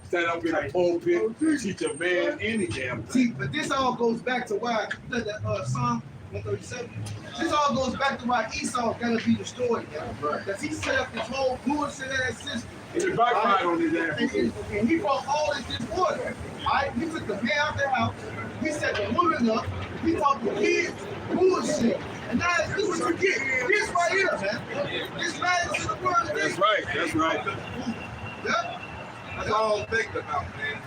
stand up in a pulpit, teach a man any damn thing. See, but this all goes back to why Psalm 137. This all goes back to why Esau gotta be destroyed, because he set up this whole bullshit ass system. And it backfired on his ass. And he brought all this disorder. Right? He took the man out the house. He set the woman up. He taught the kids bullshit. And now this is what you get. This right here, man. This madness in the world. That's right. That's right. Yep. That's all I'm thinking about, man.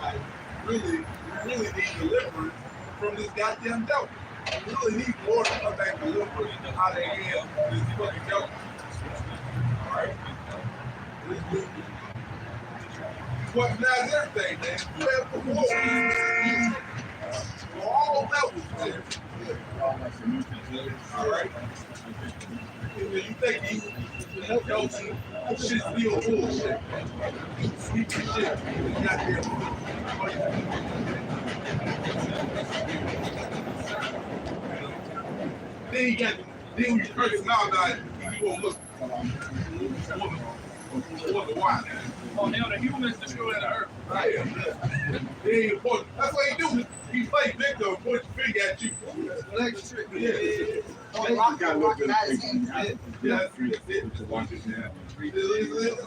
Like, really need deliverance from this goddamn devil. We really need more to come back to deliverance how they handle this fucking devil. All right? What now is everything, man? You have before all levels, man. All right. You think he knows shit's real bullshit? Sweet shit. Then he got, then when you curse out, you won't look. Wonder why. Oh, hell, the humans destroy the earth. Right. That's what he do. He play victim, point the finger at you. Electric. It's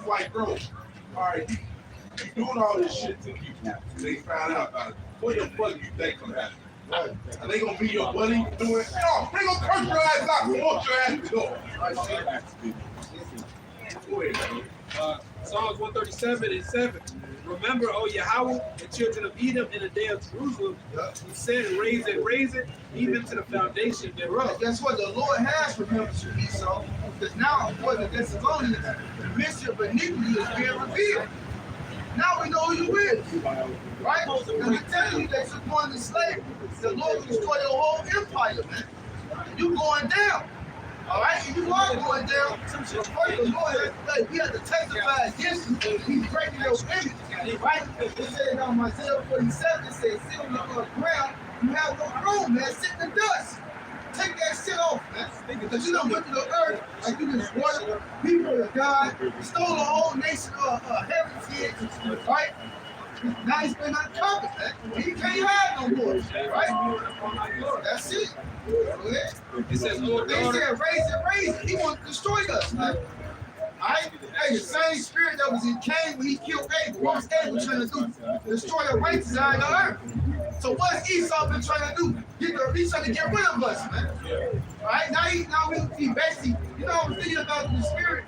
like, bro, all right, you doing all this shit to people. They find out about it. What the fuck you think gonna happen? Are they gonna be your buddy doing it? No, they gonna curse your ass out and walk your ass to go. Go ahead, man. Psalms 137:7. Remember, O Yahweh, the children of Edom in the day of Jerusalem, who said, raise it, even to the foundation thereof. Guess what? The Lord has remembered you, Esau. Because now, according to Thessalonians, the mystery of iniquity is being revealed. Now we know who you is. Right? And we tell you that you're going to slavery. The Lord will destroy your whole empire, man. You going down. All right, if you are going down, the Lord, we have to testify against you. He's breaking your image, right? It says on Isaiah 47, it says, sit on the ground, you have no room, man, sit in the dust. Take that shit off, man. Because you don't went to the earth like you just wanted people of God, stole the whole nation of heritage, right? Now he's been uncovered, man. He can't hide no more, right? That's it. It says, They said, raise it. He wants to destroy us, man. Alright? Hey, the same spirit that was in Cain when he killed Abel, what was Abel trying to do? Destroy the righteous out of the earth. So what's Esau been trying to do? He's trying to get rid of us, man. Alright? Now he basically, you know, I was thinking about the spirit.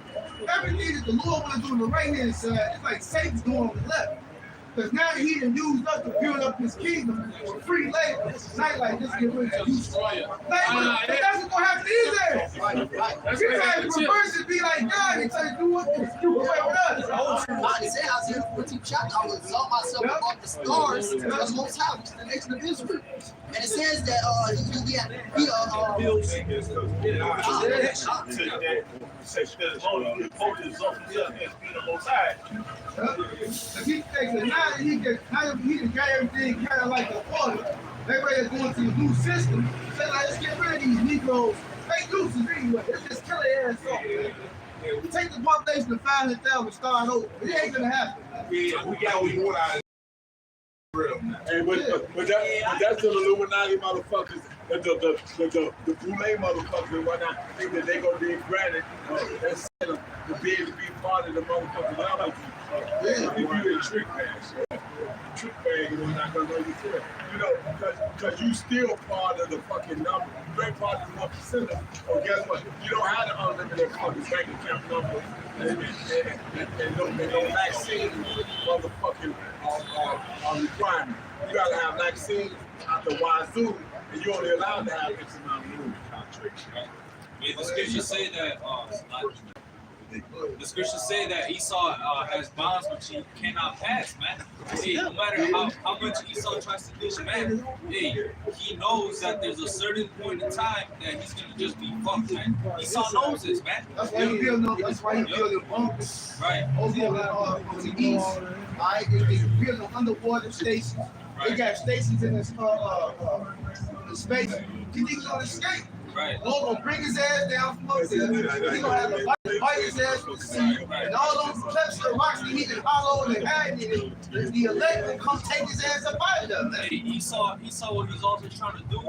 Everything that the Lord want to do on the right hand side, it's like Satan's doing on the left. Because now that he done used us to build up his kingdom for free labor, it's not like this get rid of you. That's what's going to happen either. You're trying to reverse it, be like God, and try to do what the stupid way with us. God is in Isaiah 14 chapter, I will exalt myself above the stars to the most high, which is the nation of Israel. And it says that He thinks that now that he can got everything kind of like the order. They ready to go into the new system. Say like, let's get rid of these Negroes. They useless anyway. Let's just kill their ass off. We take the population to 500,000 and start over. It ain't gonna happen. Yeah, we got what we want out of it. Hey, but that's the Illuminati motherfuckers, the Boule motherfuckers and whatnot, think that they gonna be granted that to be able to be part of the motherfucking knowledge. If you a trick bag, you're not gonna know you feel. You know, because you still part of the fucking number. You're part of the 1%. So guess what? You don't have the unlimited fucking bank account number and no vaccine motherfucking requirement. You gotta have vaccine out the wazoo, and you're only allowed to have X amount of movie contracts. Yeah, the scriptures say that Esau has bonds which he cannot pass, man. Hey, no matter how much Esau tries to do, man, hey, he knows that there's a certain point in time that he's gonna just be fucked, man. Esau knows this, man. That's why he building bunkers. Right. Over on the east. Alright, they building underwater stations. They got stations in this space. He gonna escape. Right. Lord gonna bring his ass down from up there. He gonna have to fight his ass from the sea. And all those clips of rocks that he can hollow and hide in it, the elect will come take his ass up out of there, man. Hey, Esau, what he's also trying to do,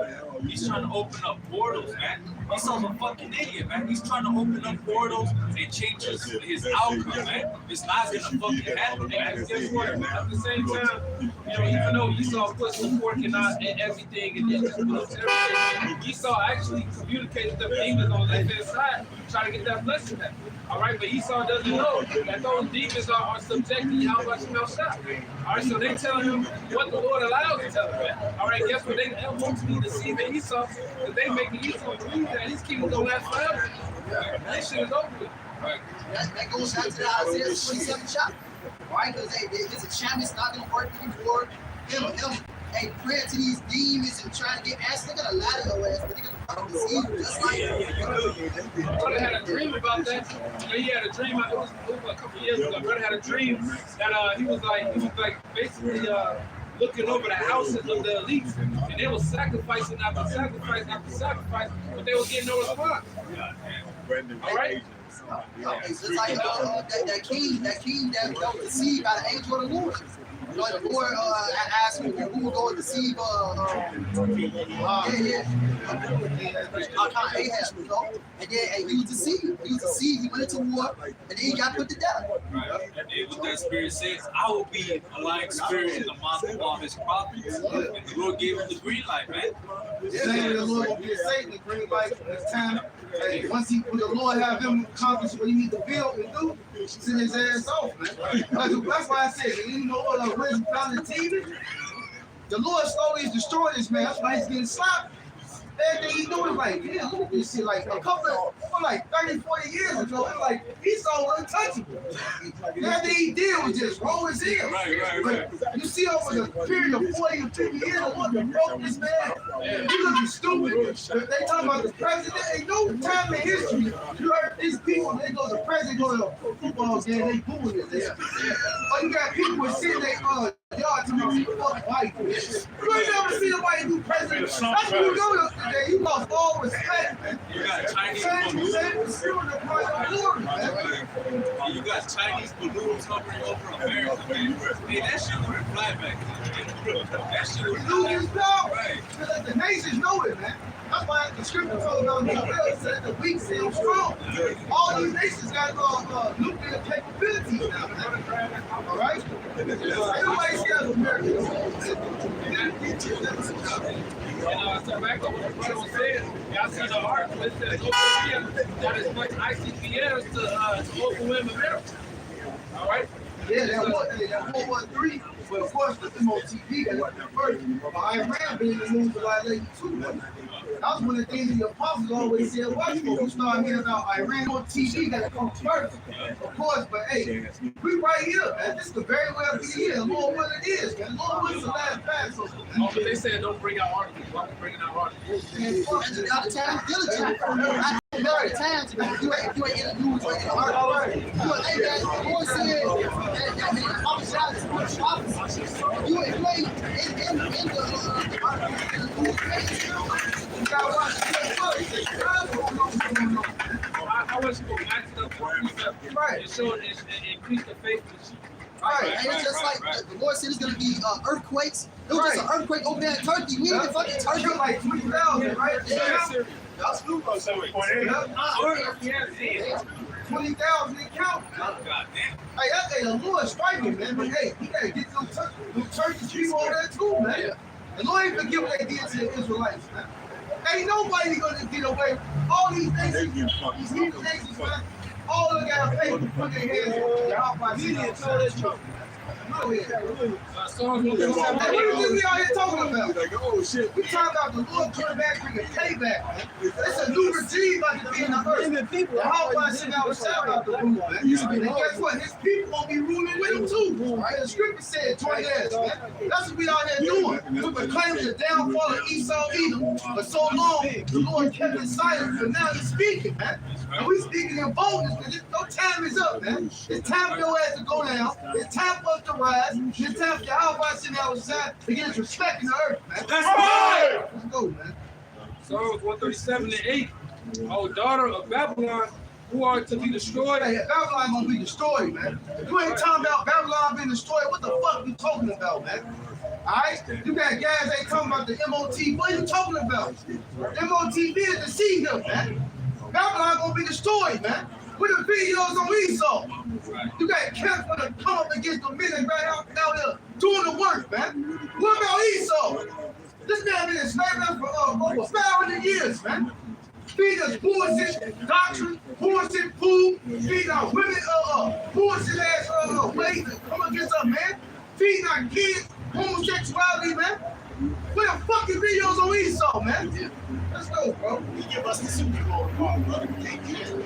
he's trying to open up portals, man. Esau's a fucking idiot, man. He's trying to open up portals and change his outcome, man. It's not gonna fucking happen, man. Guess what? At the same time, you know, even though Esau puts the pork and everything and then just puts everything, Esau actually communicated the demons on the left-hand side, trying to get that blessing back. All right, but Esau doesn't know that those demons are subject to Yahweh Shah. All right, so they tell him what the Lord allows to tell him. All right, guess what? They want to be deceiving Esau, because they making Esau believe that his kingdom don't last forever. This shit is over with. Right. That goes down to the Isaiah 27 chapter. Right? Because his enchantment's not going to work anymore. Him hey, praying to these demons and trying to get answers. They're gonna lie to your ass, but they're gonna fucking deceive you just like My brother had a dream about that. You know, he had a dream. It was a couple years ago. My brother had a dream that he was like basically looking over the houses of the elites, and they were sacrificing after sacrifice after sacrifice, but they were getting no response. All right. It's just like that king that was deceived by the angel of the Lord. You know, the Lord asked me who would go and deceive Ahab, you know, and then he was deceived. He went into war, and then he got put to death. Right. And then what that spirit says, I will be a lying spirit in the mouth of all his prophets. And the Lord gave him the green light, man. Saying the Lord will be Satan, the green light this time. Hey, when the Lord have him accomplish what he needs to build and do, send his ass off, man. That's why I said, you know what, when he found the TV, the Lord slowly is destroying this man. That's why he's getting slapped. Everything he doing, like, yeah, look at this shit. Like, a couple of, like, 30, 40 years ago, it was like, he's so untouchable. Everything he did was just roll his heel. Right. But you see over the period of 40 or 50 years, what the broke this man, he looking stupid. They talking about the president, ain't no time in history. You heard these people, they go, the president go to a football game, they booing it there. Or you got people sitting there, y'all talking about fuck white. You ain't never seen nobody do president. That's what you know. You lost all respect, man. You got Chinese balloons. You got Chinese balloons hovering over America, man. Hey, that shit wouldn't fly back then. That shit wouldn't fly back. Right. The nations know it, man. That's why the scripture told about Israel said the weak still strong. All these nations got nuclear capabilities now, man. All right? Nobody scared of And so back to what the brother was saying, y'all see the article, it says North Korea got as much ICBMs to overwhelm America. All right? Yeah, that World War III, but of course the MOTV that was the first, but Iran being in the news a lot lately too. That was one of the things the apostles always said, watch for. We start hearing about Iran on TV that come first. Of course, but hey, we right here, man. This could very well be here. The Lord what it is, man. Lord what's the last Passover. Oh, but they said don't bring out articles. Why we bringing out articles? Out of time, diligent. I know the times, if you ain't in the news or in the article, the Lord said that the officer is you ain't in the news. I want you to match it up for Right. and show it and increase the faith of the sheep. Right, and it's just like the Lord said it's gonna be earthquakes. It was just an earthquake over there in Turkey. We ain't fucking Turkey. Like 20,000, right? Yeah. That's new about 7.8. 20,000 they count. God damn. Hey, that's the Lord striking, man. But hey, you gotta get them Turkish people on there too, man. Yeah. The Lord ain't forget what they did to the Israelites, man. Ain't nobody gonna get away. All these nations, these heathen nations, man, all of them got to pay to put their hands on their outfits. He didn't tell this truth. Go ahead. Hey, what do you think we out here talking about? Oh shit. We talking about the Lord coming back bringing payback, man. It's a new regime about to be in the earth. The outfits sitting outside about to rule, man. And guess what? His people gonna be ruling with him too. Right? The scripture said 20 years, man. That's what we out here doing. We proclaiming the downfall of Esau Edom for so long. The Lord kept it silent, but now he's speaking, man. And we speaking in boldness, because no time is up, man. It's time for your ass to go down. It's time for us to rise. It's time for your outfits sitting outside to get his respect in the earth, man. That's right. Let's go, man. Psalms 137 and 8. O daughter of Babylon, who are to be destroyed. Hey, Babylon gonna be destroyed, man. If you ain't talking about Babylon being destroyed, what the fuck you talking about, man? Alright? You got guys ain't talking about the MOT. What are you talking about? MOTV is the seed of man. Babylon gonna be destroyed, man. With the videos on Esau. You got cats gonna come up against the men right out there doing the work, man. What about Esau? This man been enslaved for over 500 years, man. Feed us bullshit doctrine, bullshit food, feed our women bullshit ass ways that come against us, man. Feeding our kids homosexuality, man. Where the fucking videos on Esau, man? Let's go, bro. He give us the Super Bowl tomorrow, brother. We can't get it.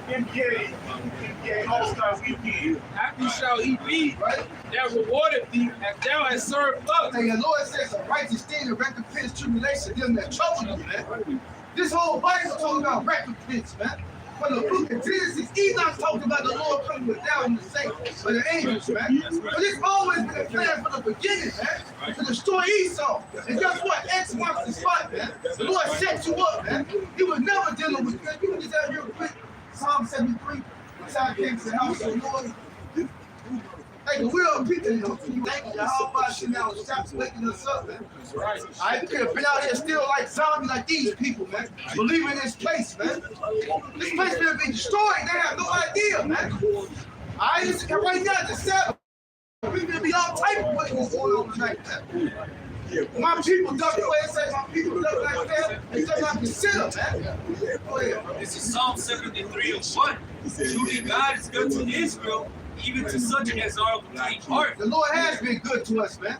NBA All-Star Weekend. Happy shall he be, Right? that rewarded thee, as thou hast served us. Hey, the Lord says a righteous thing to recompense tribulation, them that trouble you, man. This whole Bible talking about recompense, man. From the book of Genesis, Enoch talked about the Lord coming with down the saints, for the angels, man. But it's always been a plan from the beginning, man, to destroy Esau. And guess what? X marks the spot, man. The Lord set you up, man. He was never dealing with you. You can just have real quick Psalm 73. The time came to the house of the Lord. Hey, the will of people, you know, thank you, how about you now? Stop waking us up, man. Right. I could have been out here still like zombies like these people, man. Believing in this place, man. This place could have been destroyed. They have no idea, man. I just right now the Sabbath. We gonna be all type of what's going on tonight, man. My people duck away and say my people duck like that. They don't have to sit up, man. Go ahead. This is Psalm 73:1. Truly God is good to Israel, even to such as are of a clean heart. The Lord has been good to us, man.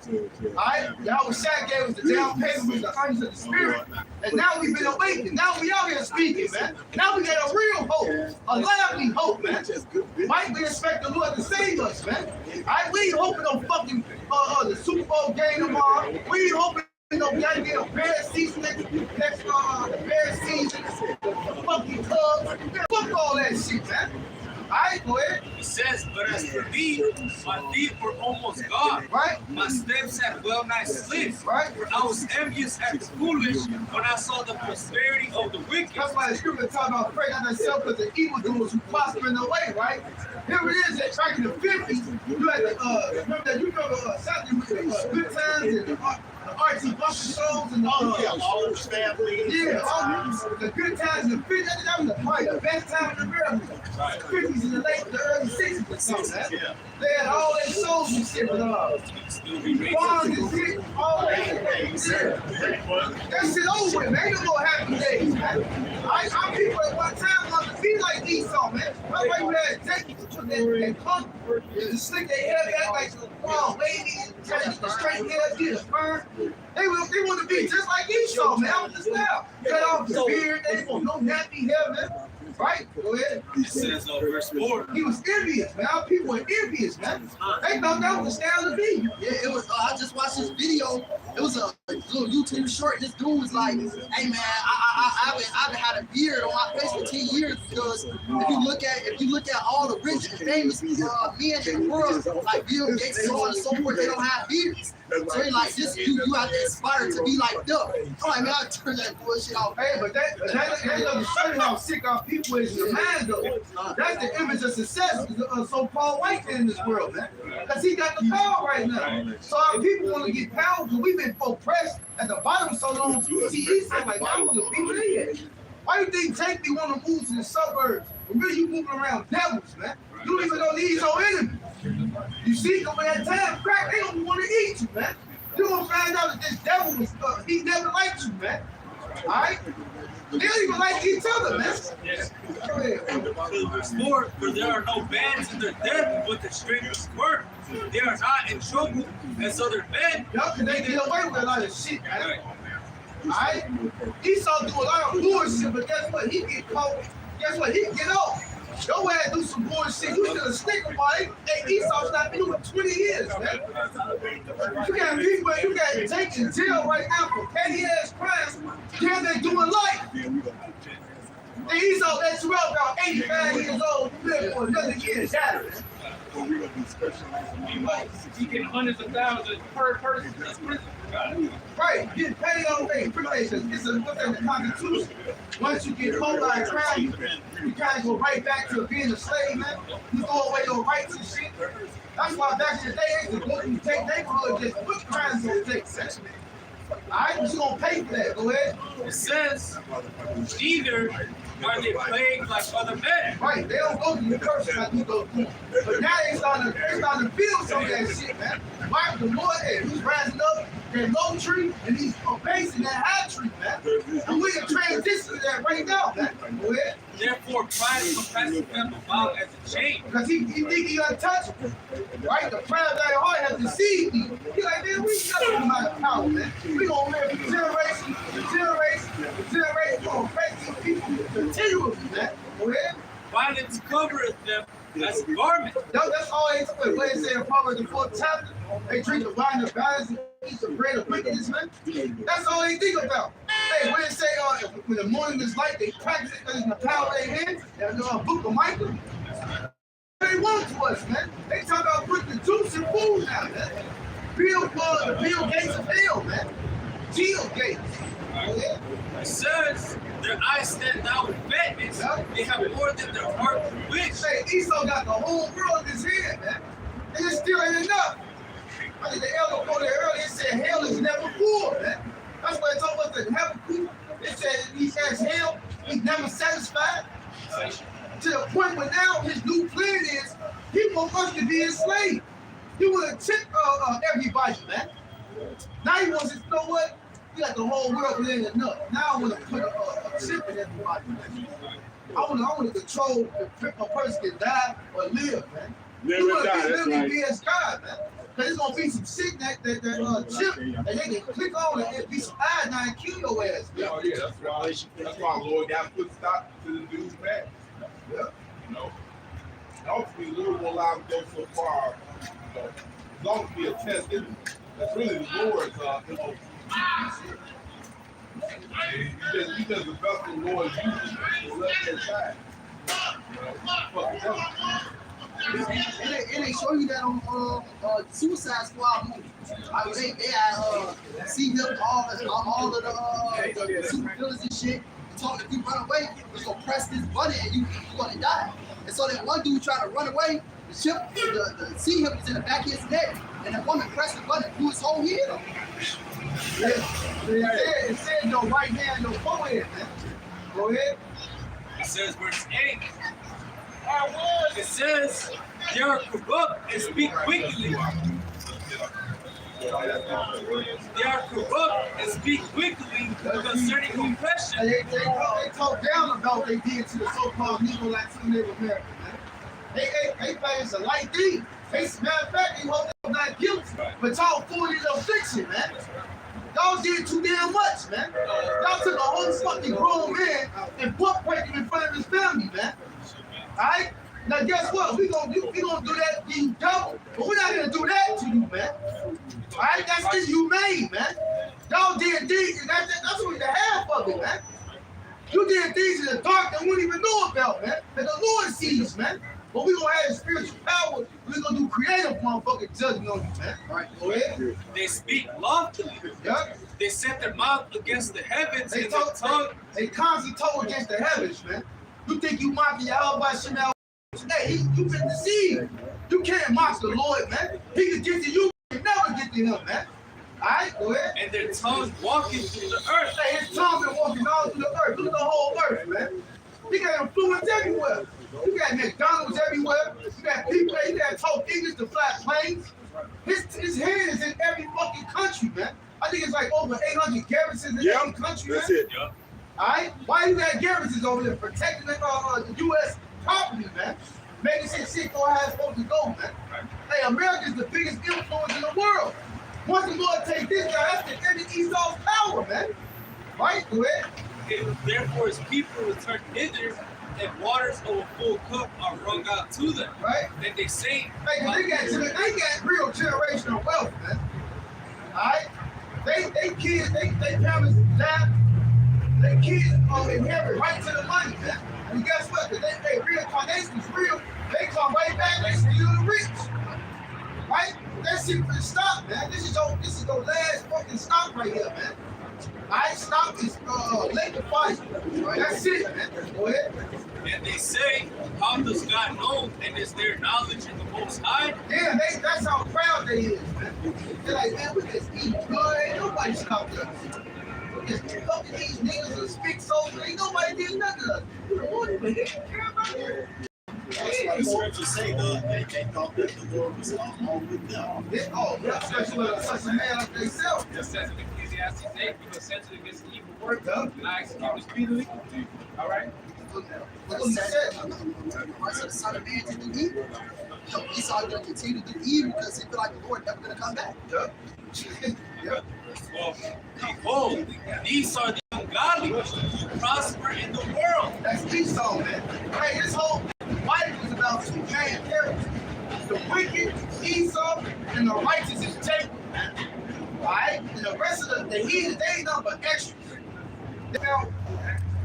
Alright? Yahweh Shai gave us the down payment with the honors of the Spirit. And now we've been awakened. Now we out here speaking, man. Now we got a real hope. A lively hope, man. Might we expect the Lord to save us, man? Alright? We ain't hoping on fucking the Super Bowl game tomorrow. We ain't hoping we gotta get a bad season next the bad season. The fucking Cubs. Fuck all that shit, man. Alright, go ahead. He says, but as for thee, my feet were almost gone. Right? My steps had well nigh slipped. Right? For I was envious at the foolish when I saw the prosperity of the wicked. That's why the scripture talks about praying on themselves because the evildoers who prosper in the way, right? Here it is, back in the 50s, you had the, remember Saturday with the Good Times and the Archie Bunker shows and all All the family. yeah, all the Good Times in the 50s, that was probably the best time in America. 50s and the early 60s or something, man. They had all that shows and shit, but farms and shit, all that shit. That shit over with, man. Ain't no more happy days, man. Our people at one time wanted to be like Esau, man. That's why you had Jacob and punk to stick their hair back like wow, baby, trying to get the straight hair, get a sperm. They want to be just like Esau, man. I'm just now. Cut off the beard, they want no nappy hair, man. Right? Go ahead. It says verse 4. He was envious, man. Our people were envious, man. They thought that was the style to be. Yeah, it was. I just watched this video. It was a little YouTube short. This dude was like, "Hey man, I haven't had a beard on my face for 10 years because if you look at all the rich and famous men in the world, like Bill Gates, so on and so forth, they don't have beards. So they like this. You have to aspire to be like them. I'm like, man, I turn that bullshit off. Hey, but that doesn't show you how sick our people is in the mind, though. That's the image of success so Paul White in this world, man. Because he got the power right now. So our people want to get power because we've been oppressed at the bottom so long. You see, he's saying, like, I was a people here. Why you think Tank be want to move to the suburbs? But really, you moving around devils, man. You don't even know these are enemies. You see, when that time crack, they don't want to eat you, man. You're going to find out that this devil was, he never liked you, man. All right? They don't even like each other, man. Go ahead. Verse 4. For there are no bands in their death, but the strangers were. They are not in trouble as other men. Y'all, because they get away with a lot of shit, man. All right? Esau do a lot of bullshit, but guess what? He get caught. Guess what? He get off. Your ass do some bullshit. You should have stick about it. Hey, Esau's not been doing 20 years, man. You got people, you got taken in jail right now for petty ass crimes. Then they doing life. Then Esau let you out about 85 years old. You live for another year. Saturday. He getting hundreds of thousands per person. That's prison. Right, get paid on things. It's a look at the Constitution. Once you get caught by a crime, you kind of go right back to being a slave, man. You throw away your rights and shit. That's why back in the day, they used to go and take neighborhood just put crimes on the take. All right, but you gonna pay for that. Go ahead. It says, neither are they plagued like other men. Right, they don't go to the person like you go to. But now they starting to build some of that shit, man. Why the Lord is rising up that low tree and he's basing that high tree, man. And we can transition to that right now, man. Go ahead. Therefore Therefore, pride compasses them about as a chain. Because he think he untouchable. Right? The pride of thy heart has deceived me. He like, man, we got a lot of power, man. We gonna live for generation, we're gonna face these people continually, man. Go ahead. Violence covereth them as a garment. That's all they do. What they say in Proverbs the 4th chapter, they drink the wine of violence and eat the bread of wickedness, man. That's all they think about. Hey, when they say when the morning is light, they practice it in the power of their hands, and the book of Michael. They want to us, man. They talk about putting the juice in food now, man. The Bill Gates of hell, man. Bill Gates. Yeah. It says their eyes stand out with fatness. They have more than their heart can wish. Say, Esau got the whole world in his head, man. And it still ain't enough. I think the elder quoted earlier, it said hell is never full, man. That's why it told us that heaven, it said he says hell, he's never satisfied. To the point where now his new plan is he wants us to be enslaved. He want to tip everybody, man. Now he wants us, you know what? He got the whole world, but it ain't enough. Now I want to put a chip in everybody, man. I want to control if a person can die or live, man. Live You and die, want that's to right. be as God, man. Because there's going to be some shit that chip that they can click on and it'll be some iodine and kill your ass. Man. Oh, yeah, that's why Lord got to put stop to the dude's back. Yeah. You know, and ultimately, Lord will allow him to go so far, you know, as long as we attest it. That's really the Lord's, he does the best the Lord uses to let that shine. You know, fuck it up. And they show you that on Suicide Squad movie. They had see him all of the super villains and shit. Talking if you run away, it's gonna press this button and you're gonna die. And so that one dude tried to run away, the ship, the see him was in the back of his neck, and that woman pressed the button, blew his whole head off. It said your right hand, your forehead, man. Go ahead. It says verse 8. It says they are corrupt and speak wickedly. They are corrupt and speak wickedly concerning oppression. They talk down about what they did to the so-called Negro Latino Native American, man. They think it's a light thing. Matter of fact, they hope they're not guilty. But y'all fully of fiction, man. Y'all did too damn much, man. Y'all took a whole fucking grown man and butt breaking in front of his family, man. Alright? Now guess what? We gonna do that to you double. But we're not gonna do that to you, man. Alright? That's inhumane, man. Y'all did things, and that's only the half of it, man. You did things in the dark that we wouldn't even know about, man. That the Lord sees, man. But we gonna have spiritual power. We're gonna do creative motherfucking judgment on you, man. Alright, go ahead. They speak loftily. Yeah. They set their mouth against the heavens They and their tongue. They constantly told against the heavens, man. You think you mocking Yahweh Shemal? Hey, you been deceived. You can't mock the Lord, man. He can get to you, he never get to him, man. Alright, go ahead. And their tongue walking through the earth. Hey, his tongue been walking all through the earth. Look at the whole earth, man. He got influence everywhere. You got McDonald's everywhere. You got people that talk English to fly planes. His hand is in every fucking country, man. I think it's like over 800 garrisons in every country, man. That's it. Yeah. Alright? Why you got garrisons over there protecting the U.S. property, man? Making shit go how it's supposed to go, man. Hey, America's the biggest influence in the world. Once the Lord take this guy, that's the end of Esau's power, man. Right? Go ahead. Therefore, his people return hither, and waters of a full cup are wrung out to them. Right? Then they say, Hey, they got real generational wealth, man. Alright? They kids, they parents die. They kids inherit right to the money, man. And guess what? They reincarnation is real. They come right back, they steal the rich. Right? That shit finna stop, man. This is your last fucking stop right here, man. Alright, stop is late to fight. That's it, man. Go ahead. and they say, how does God know, and is there knowledge in the Most High? Yeah, that's how proud they is, man. They're like, man, we just eat good. Ain't nobody stopped us. We just fucking these niggas and speak social. Ain't nobody did nothing to us. We don't care about that. That's why the scriptures say they thought that the Lord was alone with them. Yeah, especially with such a man like themselves. Just says in Ecclesiastes 8, you know, sensitive against the evil work, and I execute it speedily. All right? Look what he said. Right, so the Son of Man to do evil. So Esau is going to continue to do evil because he feel like the Lord never going to come back. Yep. Yep. Well, behold, these are the ungodly who prosper in the world. That's Esau, man. Hey, this whole Bible is about two main characters. The wicked, Esau, and the righteous is Jacob. Alright? And the rest of the heathen, they ain't nothing but extras. Now,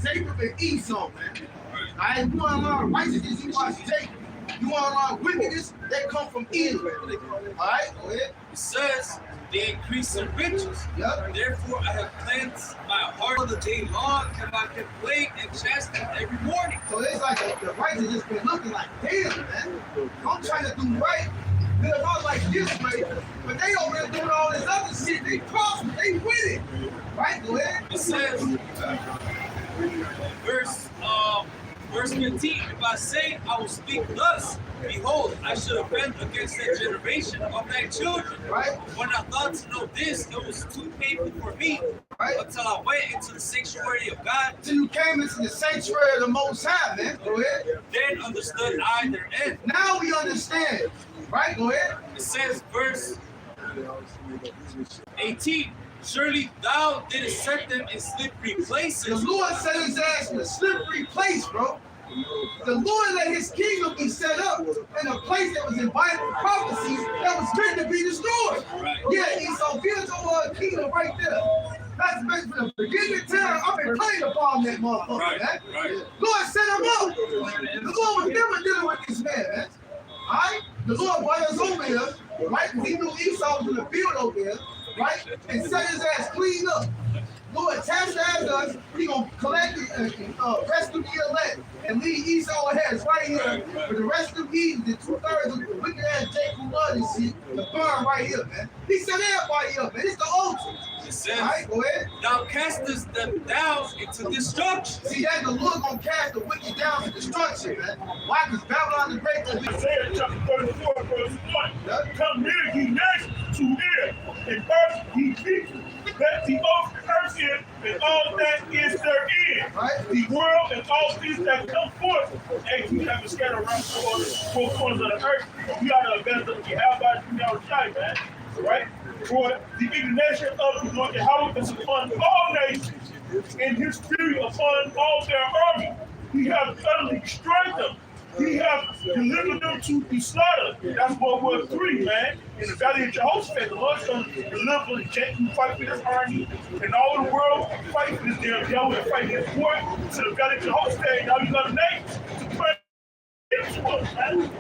Jacob and Esau, man. Alright? You want to learn righteousness, you watch Jacob. You want to learn wickedness, they come from Israel. Alright? Go ahead. It says, they increase in riches. Yep. Therefore, I have cleansed my heart all the day long, and I complain and chasten every morning. So it's like the righteous just been looking like, damn, man. I'm trying to do right. Live out like this way, but they over there doing all this other shit. They cross, they with it. Right? Go ahead. It says, verse 15, if I say I will speak thus, behold, I should offend against that generation of thy children. Right? When I thought to know this, it was too painful for me, Right? until I went into the sanctuary of God. Till you came into the sanctuary of the Most High, man. Go ahead. Then understood I their end. Now we understand. Right? Go ahead. It says, verse 18, surely thou didst set them in slippery The places. Lord set his ass in a slippery place, bro. The Lord let his kingdom be set up in a place that was in Bible prophecies that was written to be destroyed. Right. Yeah, Esau built your kingdom right there. That's been from the beginning of time. I've been playing upon that motherfucker, Right, man. right. Lord set him up. The Lord was never dealing with this man, man. Alright? The Lord brought us over here, right? Because he knew Esau was in the field over here, right? And set his ass clean up. Lord chastised us, he gonna collect the rest of the elect and leave Esau ahead right here. For the rest of the 2/3 of the wicked ass Jacob who love this shit, the burn right here, man. He set everybody up, man. It's the ultimate. It says, Alright, go ahead. thou castest them down into destruction. See, that the Lord gonna cast the wicked down to destruction, man. Why? Because Babylon the Great gonna be Isaiah chapter 34, verse 1. Come near, ye nations, to hear, and burst ye people. Let the earth in, and all that is therein. right. The world and all things that come forth, and you have to scatter around four corners of the earth. You got to abandon what you have by you now shy, man. Right? For the indignation of the Lord Yahweh is upon all nations, and his fury upon all their army. He hath utterly destroyed them. He hath delivered them to be slaughtered. That's World War III, man. In the valley of Jehoshaphat, the Lord's going to deliver the jet who fight for this army, and all the world fight for this damn devil and fight this war to the valley of Jehoshaphat. Now you got a name to pray against us, man.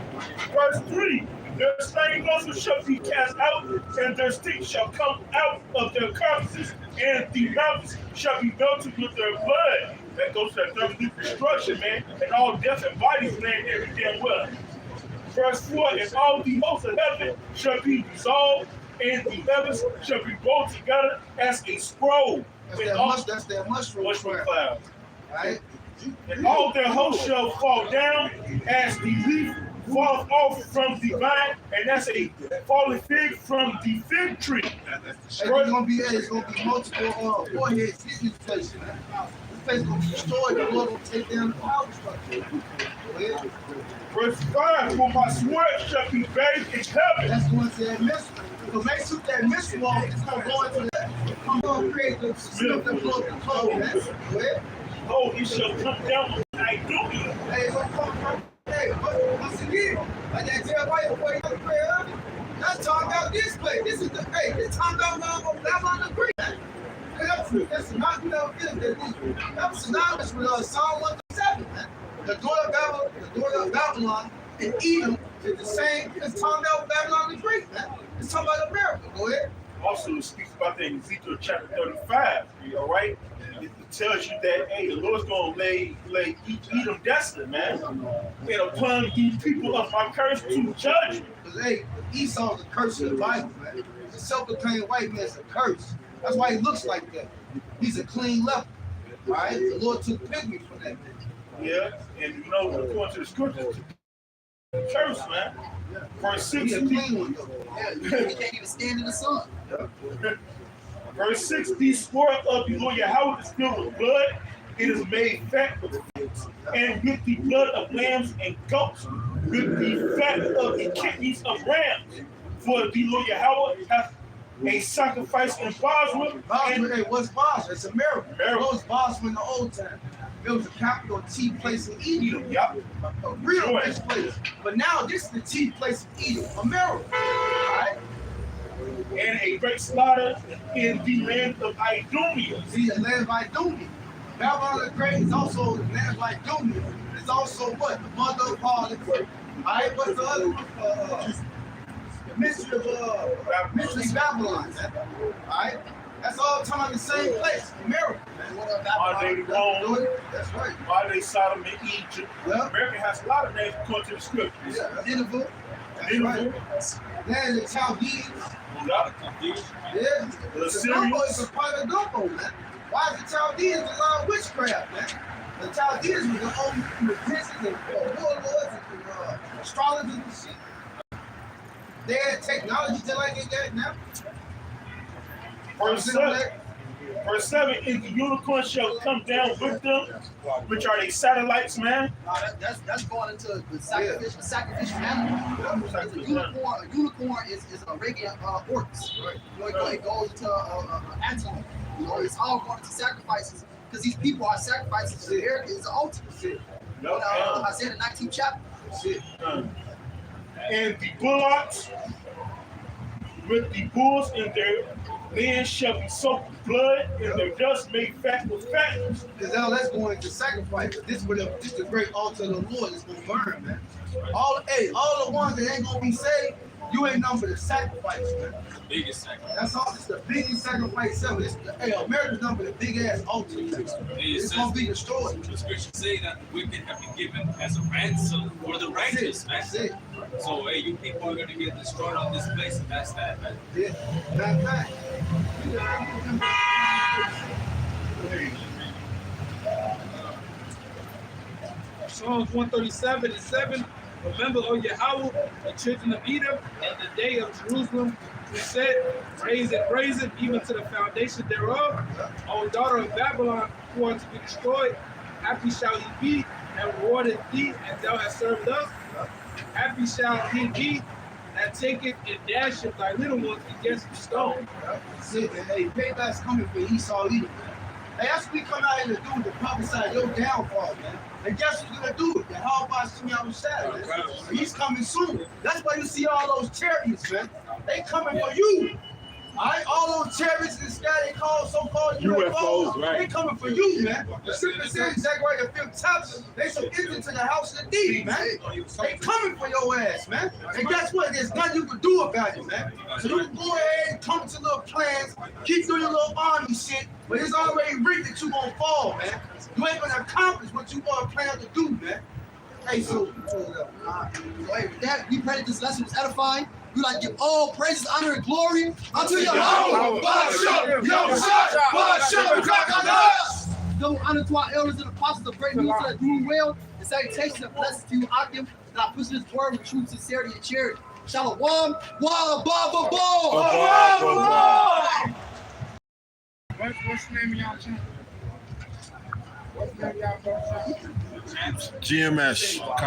Verse 3. Their slain also shall be cast out, and their sticks shall come out of their carcasses, and the mountains shall be melted with their blood. That goes to that third destruction, man, and all death and bodies land every damn well. Verse 4, and all the hosts of heaven shall be dissolved, and the heavens shall be rolled together as a scroll. That's that mushroom cloud. Cloud. Right? And all their hosts shall fall down as the leaf falls off from the vine, and that's a fallen fig from the fig tree. It's gonna be multiple foreheads in this place, man. This place gonna be destroyed. The Lord will take down the power structure. Well, Verse 5, for my sword shall be bathed in heaven. that's going to that mystery. So make sure that mystery wall is gonna go into that. I'm gonna create the slip and blow the code, man. Well, Oh, it shall come down on Idumea. hey, it's gonna come from. Hey, once again, like that Jeremiah before you got to pray early, that's talking about this place. This is the, hey, this talking about Babylon the Great. That's not, that was synonymous with Psalm 137, man. The daughter of Babylon and Edom is the same. It's talking about Babylon the Great, man. It's talking about America. Go ahead. Also speaks about that in Ezekiel chapter 35, all right? It tells you that, hey, the Lord's going to lay Edom desolate, man. And upon these people of my curse to judgment. Because, hey, Esau's a curse in the Bible, man. The self-proclaimed white man's a curse. That's why he looks like that. He's a clean leper, all right? The Lord took pity for that. Yeah, and you know, according to the scriptures, curse, man. Verse 6, He's a clean one, though. Yeah, you can't even stand in the sun. verse 6, the sword of the Lord Yahweh is filled with blood. It is made fat with goats, and with the blood of lambs and goats, with the fat of the kidneys of rams. For the Lord Yahweh hath a sacrifice in Bosra. Bosra, hey, what's Bosra? It's a miracle. Miracle. What was Bosra in the old time? It was a capital T place in Edom. Yep. A real Sure. rich place. But now this is the T place in Edom. A miracle. Alright? And a great slaughter in the land of Idumea. See, the land of Idumea. Babylon the Great is also the land of Idumea. It's also what? The mother of all the great. Alright, what's the other one? The mystery of mystery Babylon, man. Alright? That's all time in the same place. A miracle, man. Are they Rome? That's right. Are they Sodom and Egypt? Yeah. America has a lot of names according to the scriptures. Yeah, Nineveh. That's Nineveh. right. Land of the Chaldeans. Yup. Yeah. The The gumbo Assyrians. is a part of the gumbo, man. Why is the Chaldeans a lot of witchcraft, man? The Chaldeans were the only princes and warlords and astrologers and shit. They had technology just like they got now. Verse 7, and the unicorn shall come down with them, which are they satellites, man. That's going into the sacrificial animal. A unicorn is a regular oryx. You know, it goes into antelope. You know, it's all going into sacrifices because these people are sacrifices. The America is the ultimate. I said in the 19th chapter. And the bullocks with the bulls in their men shall be soaked with blood, and their dust made fat with fatness. Because now let's go into sacrifice. This is the great altar of the Lord is gonna burn, man. All the ones that ain't gonna be saved, you ain't numbered the sacrifice, man. Biggest sacrifice. That's all. It's the biggest sacrifice ever. America's number the big ass altar. It's gonna be destroyed. The scriptures say that the wicked have been given as a ransom for the righteous, man. That's it. So, hey, you people are gonna get destroyed on this place, and that's that, man. Yeah. That's that. Psalms 137:7. Remember, O Yahweh, the children of Edom, and the day of Jerusalem, who said, raise it, even to the foundation thereof. O daughter of Babylon, who are to be destroyed, happy shall he be, and rewarded thee, and thou hast served us. Happy shall he be that taketh and dasheth thy little ones against the stone. That's it. And hey, payback's coming for Esau Edom, man. Hey, that's what we come out here to do, to prophesy your downfall, man. And guess who's gonna do it? The Hellboy Shimei Shadow, man. He's coming soon. That's why you see all those chariots, man. They coming for you. All right, all those chariots in the sky they call so-called UFOs, right. They coming for you, man. The scripture says Zechariah the 5th chapter, they shall enter to the house of the thief, man. They coming for your ass, man. And guess what? There's nothing you can do about it, man. So you can go ahead and come to little plans, keep doing your little army shit, but it's already written that you gonna fall, man. You ain't gonna accomplish what you gonna plan to do, man. Hey, so Hey, with that, we pray that this lesson was edifying. We like to give all praises, honor, and glory unto Yahweh. Double honor to our elders and apostles of great news that are doing well. And salutations and blessings to you, Akim, that are pushing this word with true sincerity and charity. Shalom. What's the name of y'all channel? What's the name of y'all channel? GMS.